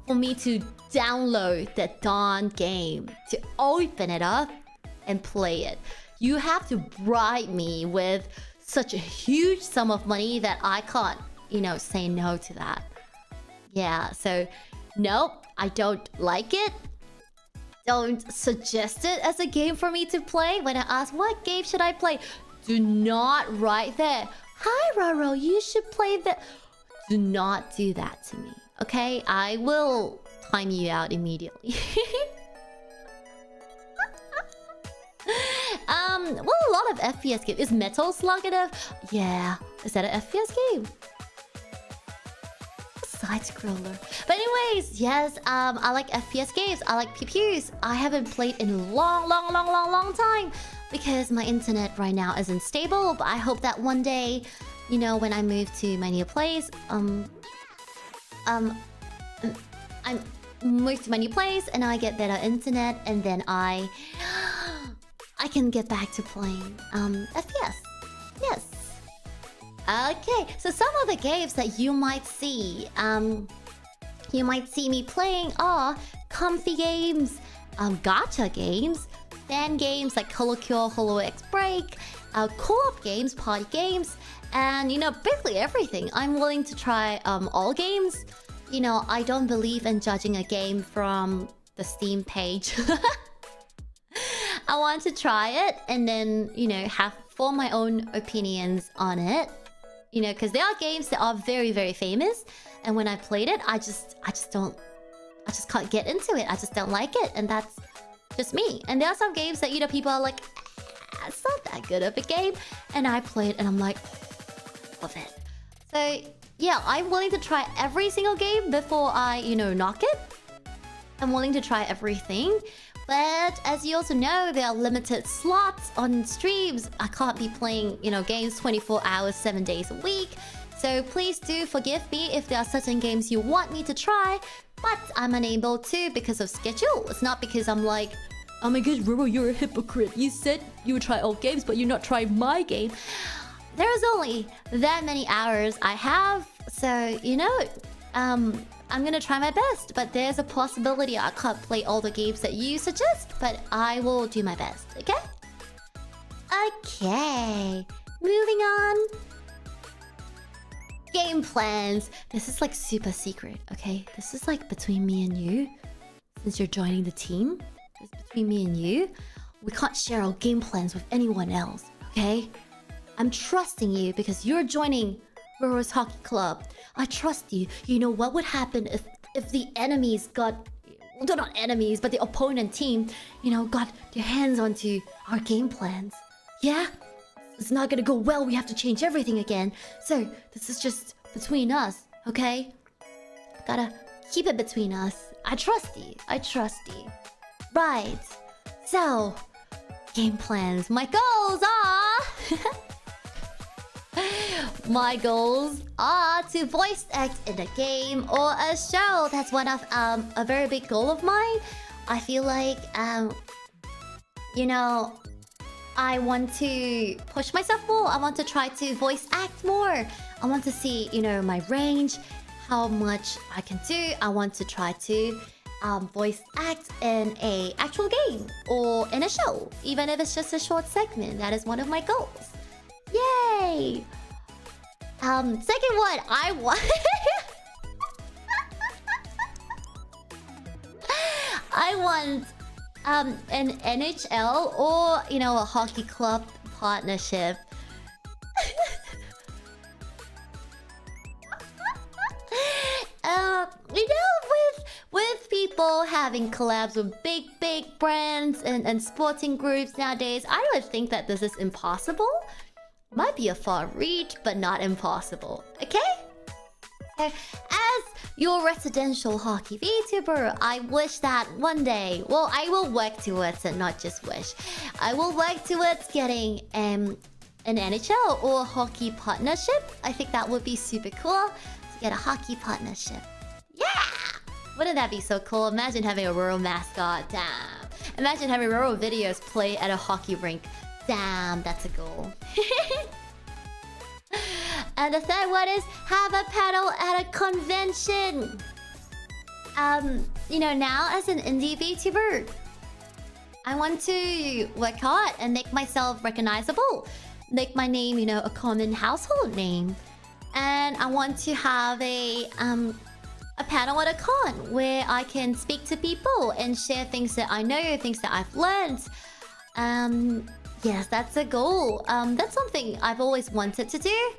for me to download that darn game, to open it up and play it. You have to bribe me with such a huge sum of money that I can't, you know, say no to that. Yeah, so nope, I don't like it. Don't suggest it as a game for me to play. When I ask what game should I play, do not write there, hi Roro, you should play that. Do not do that to me, okay? I will time you out immediately. Well, a lot of FPS games. Is Metal Slug enough? Yeah. Is that an FPS game? Side scroller. But anyways, yes, I like FPS games. I like peeves. I haven't played in a long time because my internet right now isn't stable. But I hope that one day, you know, when I move to my new place, I'm moved to my new place and I get better internet, and then I can get back to playing FPS. Yes. Okay, so some of the games that you might see me playing are comfy games, gacha games, fan games like Colloquial, HoloX Break, co-op games, party games, and basically everything. I'm willing to try all games. I don't believe in judging a game from the Steam page. I want to try it and then, form my own opinions on it. Because there are games that are very, very famous, and when I played it, I just can't get into it. I just don't like it, and that's just me. And there are some games that people are like, it's not that good of a game, and I play it and I'm like, love it. So yeah, I'm willing to try every single game before I, knock it. I'm willing to try everything. But as you also know, there are limited slots on streams. I can't be playing, games 24 hours, 7 days a week. So please do forgive me if there are certain games you want me to try, but I'm unable to because of schedule. It's not because I'm like, oh my gosh, Roro, you're a hypocrite. You said you would try all games, but you're not trying my game. There's only that many hours I have, so, I'm gonna try my best, but there's a possibility I can't play all the games that you suggest, but I will do my best, okay? Okay, moving on. Game plans. This is like super secret, okay? This is like between me and you. Since you're joining the team, it's between me and you. We can't share our game plans with anyone else, okay? I'm trusting you because you're joining Roro's Hockey Club. I trust you. You know what would happen if the enemies got... Well, they're not enemies, but the opponent team, got their hands onto our game plans. Yeah? It's not gonna go well. We have to change everything again. So, this is just between us, okay? Gotta keep it between us. I trust you. I trust you. Right. So, game plans. My goals are... My goals are to voice act in a game or a show. That's one of a very big goal of mine. I feel like I want to push myself more. I want to try to voice act more. I want to see, my range, how much I can do. I want to try to voice act in a actual game or in a show, even if it's just a short segment. That is one of my goals. Yay! Second one, I want... I want an NHL or, a hockey club partnership. With people having collabs with big brands and sporting groups nowadays, I don't think that this is impossible. Might be a far reach, but not impossible. Okay? So, as your residential hockey VTuber, I wish that one day... Well, I will work towards it, not just wish. I will work towards getting an NHL or hockey partnership. I think that would be super cool. To get a hockey partnership. Yeah! Wouldn't that be so cool? Imagine having a Roro mascot. Damn. Imagine having Roro videos play at a hockey rink. Damn, that's a goal. And the third one is have a panel at a convention. Now as an indie VTuber, I want to work hard and make myself recognizable. Make my name, a common household name. And I want to have a panel at a con where I can speak to people and share things that I know, things that I've learned. Yes, that's a goal. That's something I've always wanted to do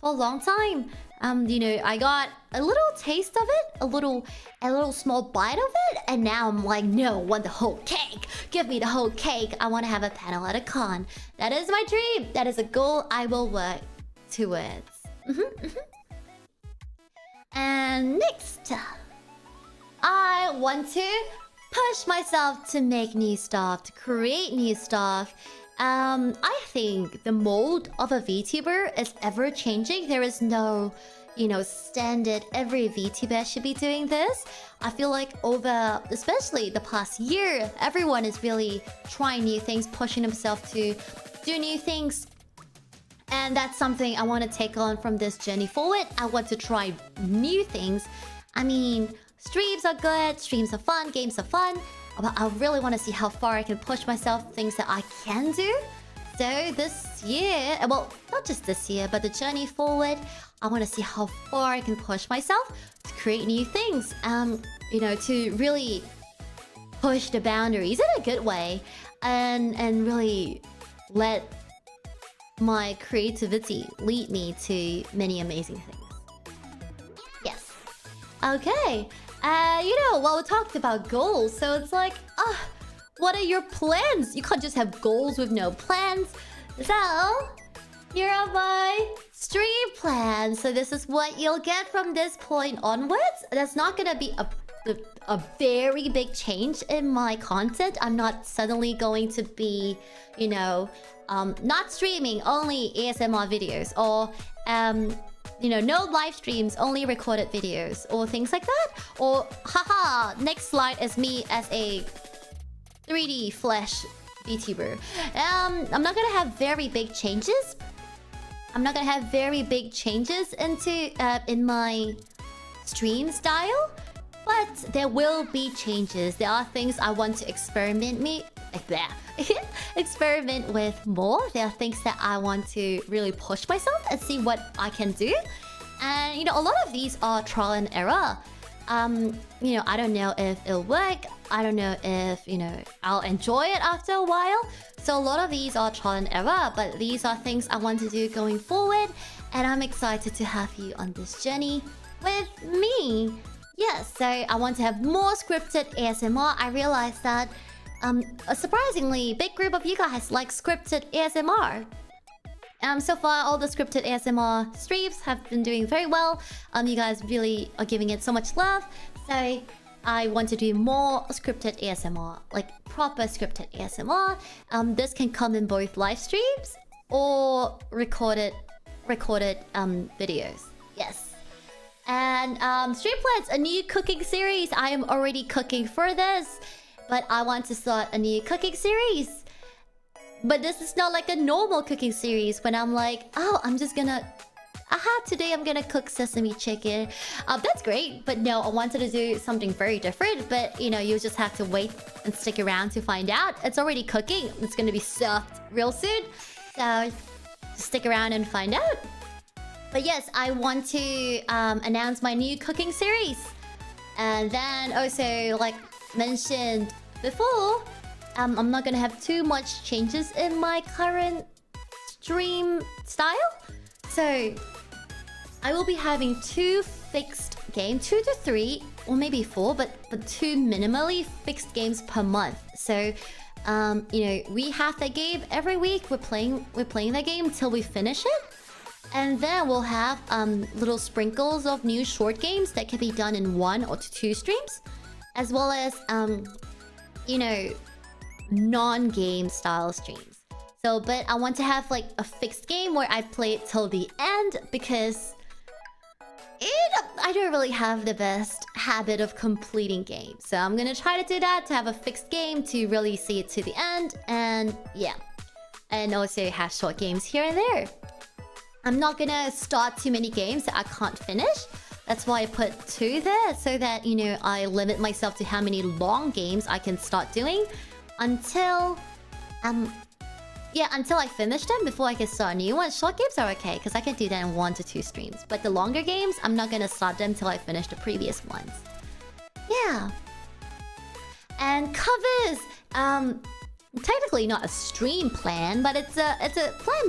for a long time. I got a little taste of it, a little small bite of it, and now I'm like, no, I want the whole cake. Give me the whole cake. I want to have a panel at a con. That is my dream. That is a goal I will work towards. And next, I want to push myself to make new stuff, to create new stuff. I think the mold of a VTuber is ever changing. There is no, standard every VTuber should be doing this. I feel like over, especially the past year, everyone is really trying new things, pushing themselves to do new things. And that's something I want to take on from this journey forward. I want to try new things. I mean, streams are good, streams are fun, games are fun. But I really want to see how far I can push myself, things that I can do. So this year, well, not just this year, but the journey forward, I want to see how far I can push myself to create new things. To really push the boundaries in a good way, and really let my creativity lead me to many amazing things. Yes. Okay. Well, we talked about goals, so it's like, what are your plans? You can't just have goals with no plans. So, here are my stream plans. So this is what you'll get from this point onwards. That's not gonna be a very big change in my content. I'm not suddenly going to be, not streaming, only ASMR videos, or no live streams, only recorded videos, or things like that. Or haha, next slide is me as a 3D flesh VTuber. I'm not gonna have very big changes. I'm not gonna have very big changes in my stream style, but there will be changes. There are things I want to experiment with more. There are things that I want to really push myself and see what I can do. And a lot of these are trial and error. I don't know if it'll work. I don't know if, I'll enjoy it after a while. So a lot of these are trial and error, but these are things I want to do going forward. And I'm excited to have you on this journey with me. Yes, so I want to have more scripted ASMR. I realized that a surprisingly big group of you guys like scripted ASMR. So far, all the scripted ASMR streams have been doing very well. You guys really are giving it so much love. So I want to do more scripted ASMR, like proper scripted ASMR. This can come in both live streams or recorded videos. Yes. And stream plans, a new cooking series. I am already cooking for this, but I want to start a new cooking series. But this is not like a normal cooking series when I'm like, I'm just gonna... today I'm gonna cook sesame chicken. That's great, but no, I wanted to do something very different. But, you just have to wait and stick around to find out. It's already cooking. It's gonna be served real soon. So, stick around and find out. But yes, I want to announce my new cooking series. And then also, like mentioned before... I'm not gonna have too much changes in my current stream style. So, I will be having 2 fixed games, 2 to 3, or maybe 4, but 2 minimally fixed games per month. So, we have that game every week. We're playing that game till we finish it. And then we'll have little sprinkles of new short games that can be done in 1 or 2 streams. As well as, non-game style streams. So, but I want to have like a fixed game where I play it till the end, because I don't really have the best habit of completing games. So I'm gonna try to do that, to have a fixed game, to really see it to the end. And yeah, and also have short games here and there. I'm not gonna start too many games that I can't finish. That's why I put 2 there, so that, I limit myself to how many long games I can start doing until I finish them before I can start new ones. Short games are okay, because I can do that in 1 to 2 streams. But the longer games, I'm not gonna start them till I finish the previous ones. Yeah. And covers! Technically not a stream plan, but it's a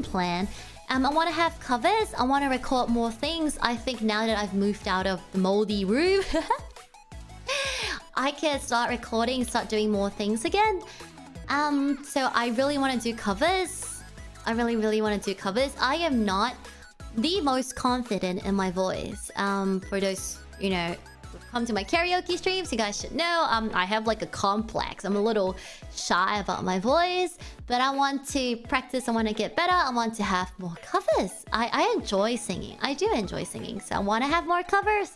plan. I want to have covers. I want to record more things. I think now that I've moved out of the moldy room, I can start recording, start doing more things again. So I really want to do covers. I really want to do covers. I am not the most confident in my voice. For those, with come to my karaoke streams, you guys should know I have like a complex. I'm a little shy about my voice, but I want to practice. I want to get better. I want to have more covers. I enjoy singing. I do enjoy singing, so I want to have more covers.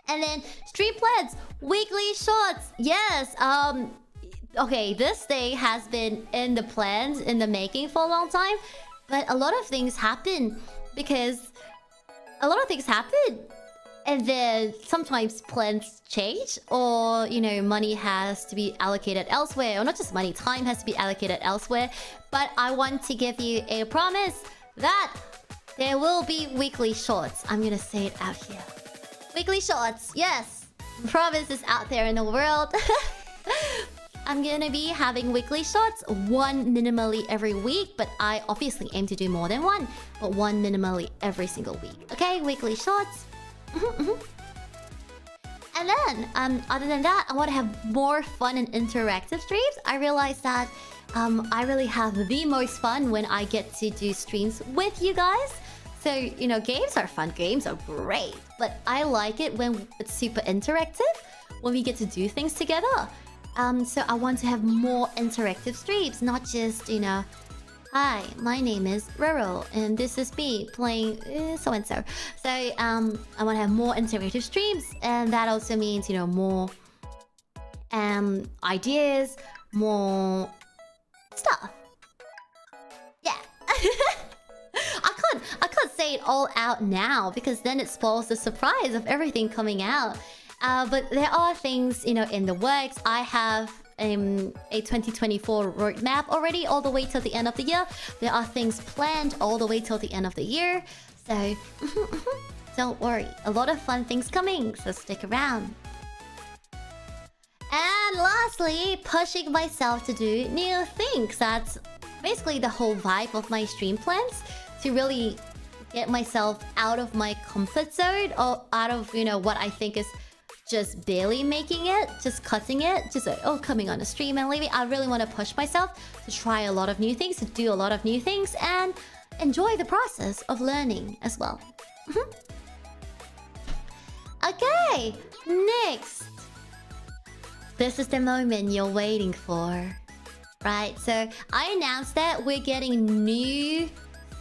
And then stream plans, weekly shorts. Yes. Okay, this thing has been in the plans, in the making for a long time, but a lot of things happen because and then sometimes plans change, or you know, money has to be allocated elsewhere, or not just money, time has to be allocated elsewhere. But I want to give you a promise that there will be weekly shorts. I'm gonna say it out here. Weekly shorts, yes. Promise is out there in the world. I'm gonna be having weekly shorts, one minimally every week, but I obviously aim to do more than one, but one minimally every single week. Okay, weekly shorts. And then, other than that, I want to have more fun and interactive streams. I realized that I really have the most fun when I get to do streams with you guys. So, you know, games are fun, games are great, but I like it when it's super interactive, when we get to do things together. So I want to have more interactive streams, not just, you know, hi, my name is Roro, and this is me playing so-and-so. So, I want to have more interactive streams, and that also means, you know, more ideas, more stuff. Yeah. I can't say it all out now, because then it spoils the surprise of everything coming out. But there are things, you know, in the works. I have a 2024 roadmap already, all the way till the end of the year. There are things planned all the way till the end of the year. So, don't worry. A lot of fun things coming, so stick around. And lastly, pushing myself to do new things. That's basically the whole vibe of my stream plans. To really get myself out of my comfort zone, or out of, you know, what I think is just barely making it, just cutting it, just like, oh, coming on a stream and leaving. I really want to push myself to try a lot of new things, to do a lot of new things, and enjoy the process of learning as well. Okay, next. This is the moment you're waiting for. Right, so I announced that we're getting new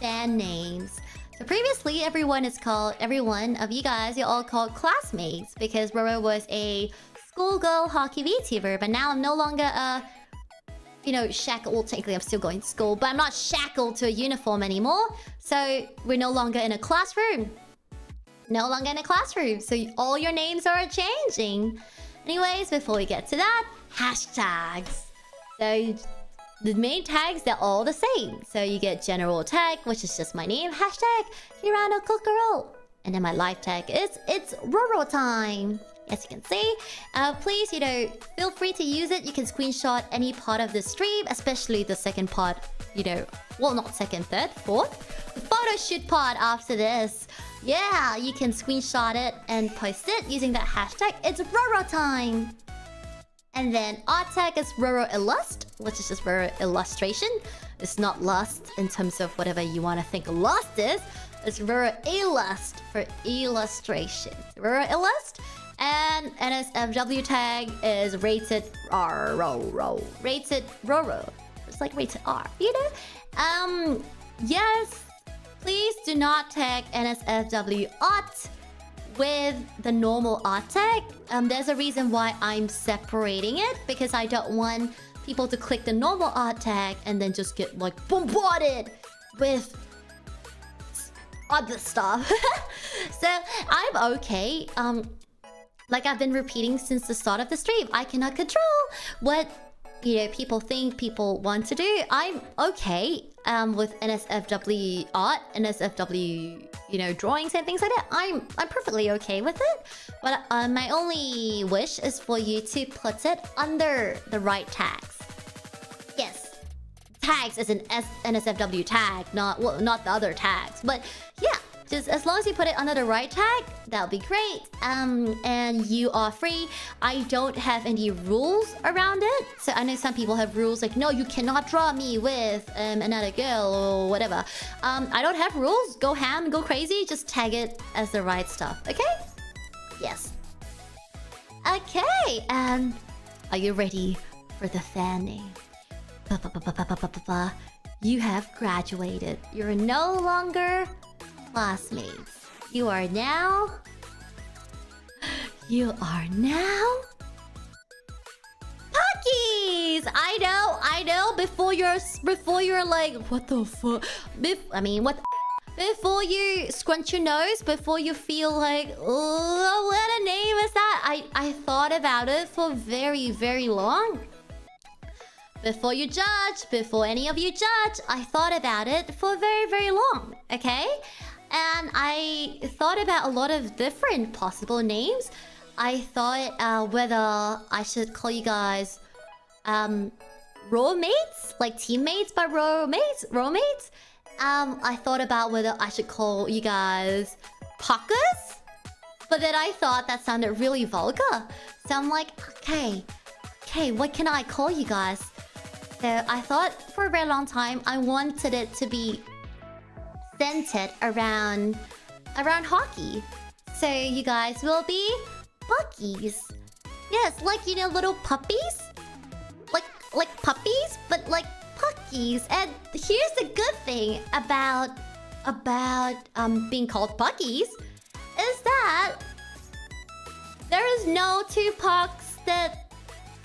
fan names. So previously, everyone of you guys, you're all called classmates, because Roro was a schoolgirl hockey Vtuber, but now I'm no longer a, you know, shackled. Well, technically I'm still going to school, but I'm not shackled to a uniform anymore. So we're no longer in a classroom. No longer in a classroom. So all your names are changing. Anyways, before we get to that, hashtags. So the main tags, they're all the same. So you get general tag, which is just my name, hashtag hiranokokoroch. And then my live tag is, it's Roro time. As you can see, please, you know, feel free to use it. You can screenshot any part of the stream, especially the second part, you know, well, not second, third, fourth. The photo shoot part after this. Yeah, you can screenshot it and post it using that hashtag. It's Roro time. And then art tag is Roro Illust, which is just Roro illustration. It's not lust in terms of whatever you want to think lust is. It's Roro Illust for illustration. Roro Illust. And NSFW tag is rated Roro. Rated Roro. It's like rated R, you know? Yes. Please do not tag NSFW art with the normal art tag. There's a reason why I'm separating it, because I don't want people to click the normal art tag and then just get like bombarded with other stuff. So I'm okay. Like I've been repeating since the start of the stream, I cannot control what, you know, people think, people want to do. I'm okay with NSFW art, NSFW, you know, drawings and things like that. I'm perfectly okay with it. But my only wish is for you to put it under the right tags. Yes, tags is an NSFW tag, not the other tags. But yeah, just as long as you put it under the right tag, that'll be great. And you are free. I don't have any rules around it. So I know some people have rules like, no, you cannot draw me with another girl or whatever. I don't have rules. Go ham, go crazy. Just tag it as the right stuff, okay? Yes. Okay, and are you ready for the fan name? You have graduated. You're no longer classmates. You are now Pockies! I know. Before you're like, what the fuck? Before you scrunch your nose, before you feel like, oh, what a name is that? I thought about it for very, very long. Before you judge, before any of you judge, I thought about it for very, very long, okay? And I thought about a lot of different possible names. I thought whether I should call you guys roommates, like teammates, but roommates. I thought about whether I should call you guys pockers, but then I thought that sounded really vulgar. So I'm like, okay, what can I call you guys? So I thought for a very long time I wanted it to be centered around hockey. So you guys will be Buckies. Yes, like, you know, little puppies. Like puppies, but like Puckies. And here's the good thing about being called Puckies is that there is no two pucks that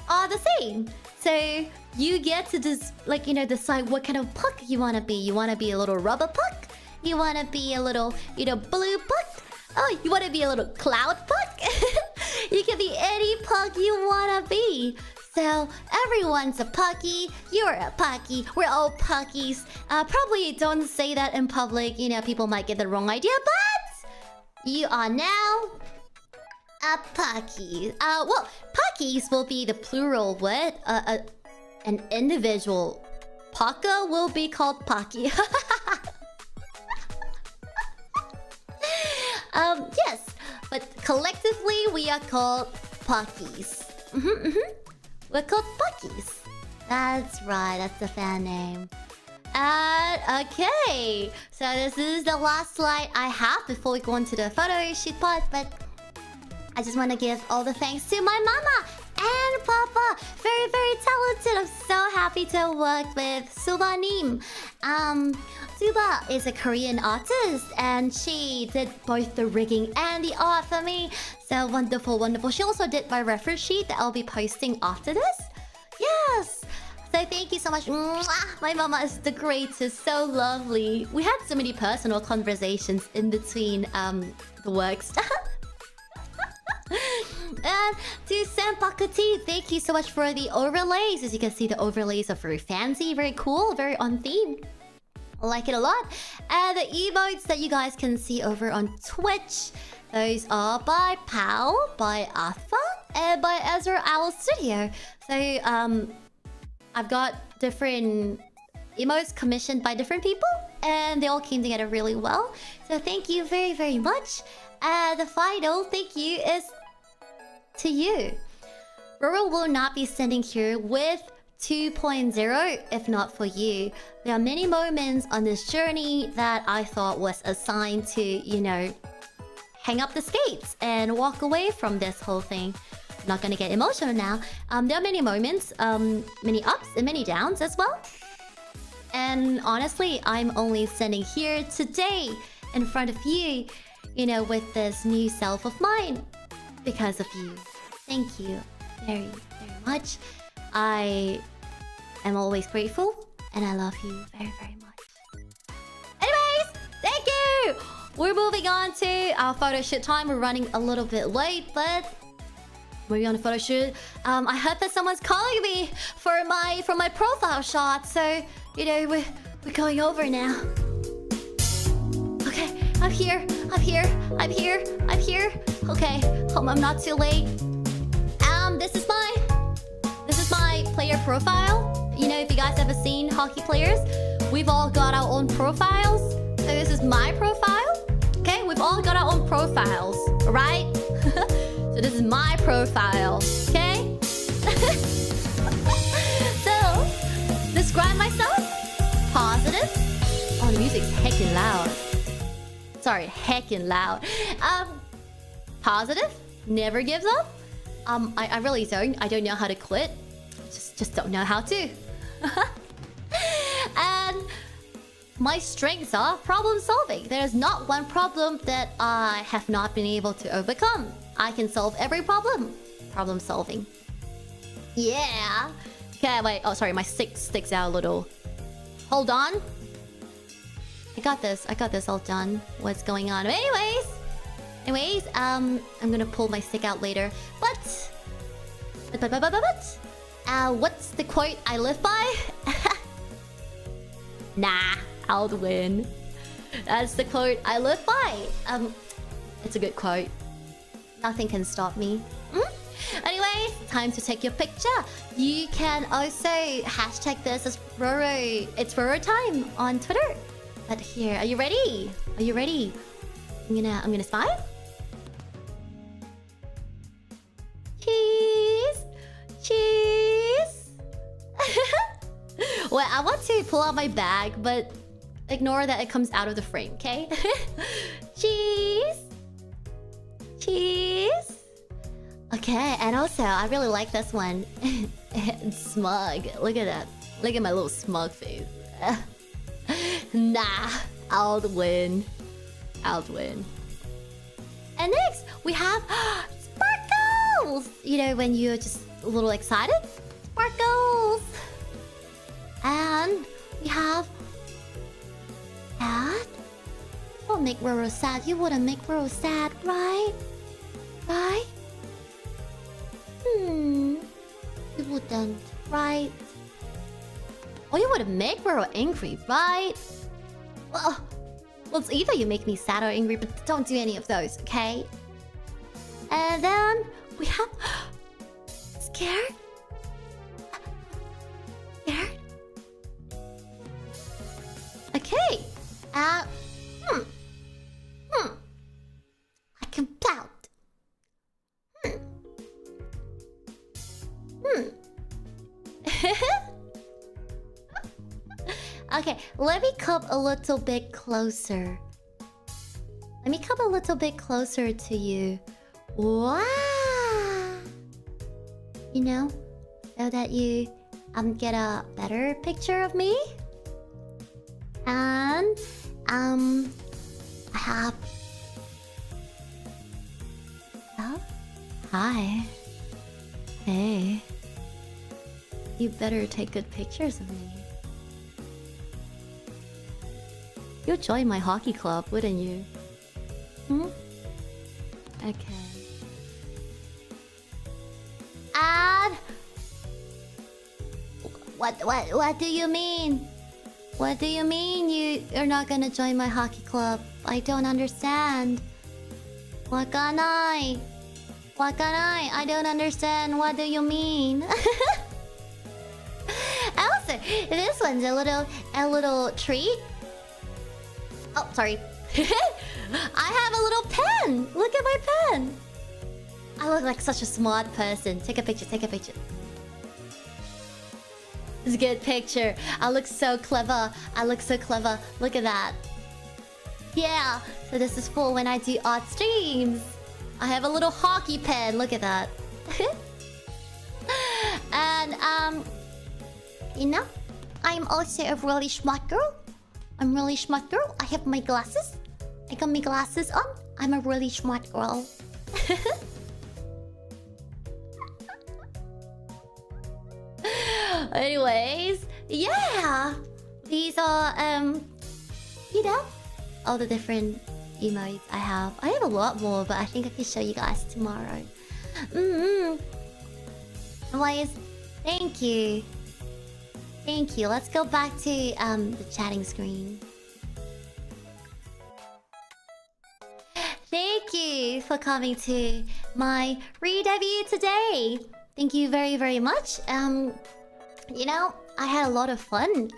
are the same. So you get to just, like, you know, decide what kind of puck you want to be. You want to be a little rubber puck? You want to be a little, you know, blue puck? Oh, you want to be a little cloud puck? You can be any puck you want to be. So everyone's a pucky. You're a pucky. We're all puckies. Probably don't say that in public. You know, people might get the wrong idea, but you are now a pucky. Well, puckies will be the plural word. An individual pucka will be called pucky. Yes, but collectively we are called puckies. We're called puckies. That's right, that's the fan name. And okay, so this is the last slide I have before we go into the photo shoot part, but I just want to give all the thanks to my mama and papa. Very, very talented. I'm so happy to work with Subanim. Suba is a Korean artist and she did both the rigging and the art for me. So wonderful, wonderful. She also did my reference sheet that I'll be posting after this. Yes! So thank you so much. Mwah! My mama is the greatest, so lovely. We had so many personal conversations in between the works. And to Senpakati, thank you so much for the overlays. As you can see, the overlays are very fancy, very cool, very on theme. I like it a lot. And the emotes that you guys can see over on Twitch, those are by Pao, by Alpha, and by Ezra Owl Studio. So I've got different emotes commissioned by different people, and they all came together really well. So thank you very, very much. And the final thank you is to you. Roro will not be standing here with 2.0 if not for you. There are many moments on this journey that I thought was a sign to, you know, hang up the skates and walk away from this whole thing. I'm not gonna get emotional now. There are many moments, many ups and many downs as well. And honestly, I'm only standing here today in front of you, you know, with this new self of mine because of you. Thank you very, very much. I am always grateful and I love you very, very much. Anyways, thank you! We're moving on to our photo shoot time. We're running a little bit late, but moving on to photo shoot. I heard that someone's calling me for my profile shot, so you know we're going over now. Okay, I'm here. Okay, hope I'm not too late. This is my player profile. You know, if you guys ever seen hockey players, we've all got our own profiles. So this is my profile. Okay, we've all got our own profiles, right? So this is my profile, okay? So, describe myself. Positive. Oh, the music's heckin' loud. Sorry, heckin' loud. Positive, never gives up. I really don't. I don't know how to quit. Just don't know how to. And my strengths are problem solving. There's not one problem that I have not been able to overcome. I can solve every problem. Problem solving. Yeah. Okay, wait. Oh, sorry. My stick sticks out a little. Hold on. I got this. I got this all done. What's going on? Anyways, I'm gonna pull my stick out later. But what's the quote I live by? Nah, I'll win. That's the quote I live by. It's a good quote. Nothing can stop me. Anyways, time to take your picture. You can also hashtag this as Roro. It's Roro time on Twitter. But here, are you ready? Are you ready? I'm gonna smile. Cheese! Cheese! Well, I want to pull out my bag, but ignore that it comes out of the frame, okay? Cheese! Cheese! Okay, and also, I really like this one. It's smug. Look at that. Look at my little smug face. Nah, I'll win. I'll win. And next, we have sparkles! You know, when you're just a little excited? Sparkles! And we have sad. Don't make Roro sad. You wouldn't make Roro sad, right? Right? You wouldn't, right? Or you wouldn't make Roro angry, right? Well, it's either you make me sad or angry, but don't do any of those, okay? And then we have scared. Scared. Okay. I can pout. Okay, let me come a little bit closer. Let me come a little bit closer to you. Wow! You know, so that you get a better picture of me. And I have. Oh, hi. Hey. You better take good pictures of me. You'd join my hockey club, wouldn't you? Okay. And what do you mean? What do you mean you're not gonna join my hockey club? I don't understand. What can I? I don't understand. What do you mean? Also, this one's a little treat. Oh, sorry. I have a little pen. Look at my pen. I look like such a smart person. Take a picture. Take a picture. It's a good picture. I look so clever. I look so clever. Look at that. Yeah. So this is for when I do art streams. I have a little hockey pen. Look at that. And you know, I'm also a really smart girl. I'm really smart girl. I have my glasses. I got my glasses on. I'm a really smart girl. Anyways, yeah. These are you know, all the different emotes I have. I have a lot more, but I think I can show you guys tomorrow. Anyways, thank you. Thank you. Let's go back to the chatting screen. Thank you for coming to my re-debut today. Thank you very, very much. You know, I had a lot of fun.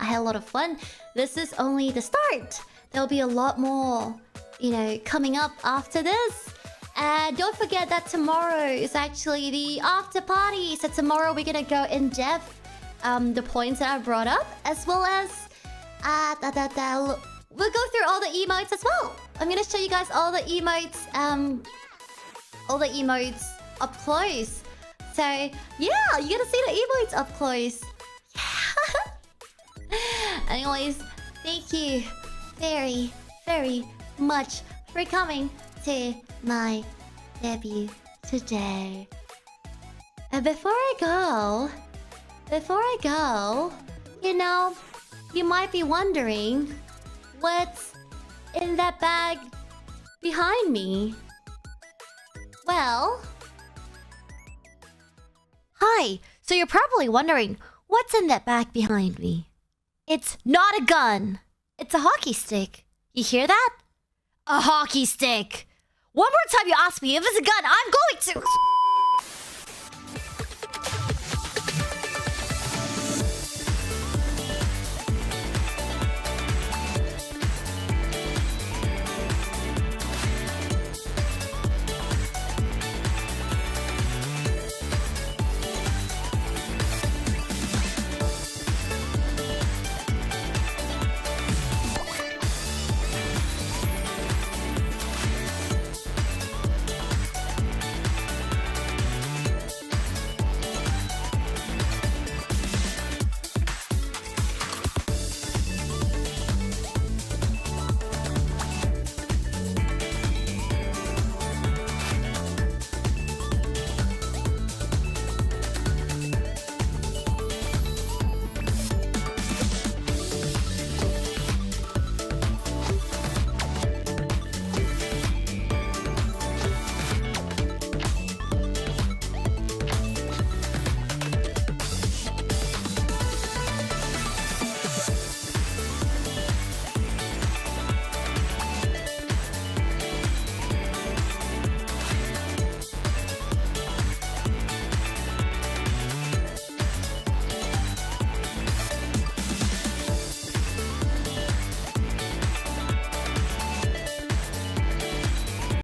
This is only the start. There'll be a lot more, you know, coming up after this. And don't forget that tomorrow is actually the after party. So tomorrow we're gonna go in depth the points that I brought up, as well as we'll go through all the emotes as well. I'm gonna show you guys all the emotes all the emotes up close. So, yeah, you get to see the emotes up close. Yeah. Anyways, thank you very, very much for coming to my debut today. And before I go, you know, you might be wondering what's in that bag behind me. Well, hi. So you're probably wondering what's in that bag behind me. It's not a gun. It's a hockey stick. You hear that? A hockey stick. One more time you ask me if it's a gun, I'm going to...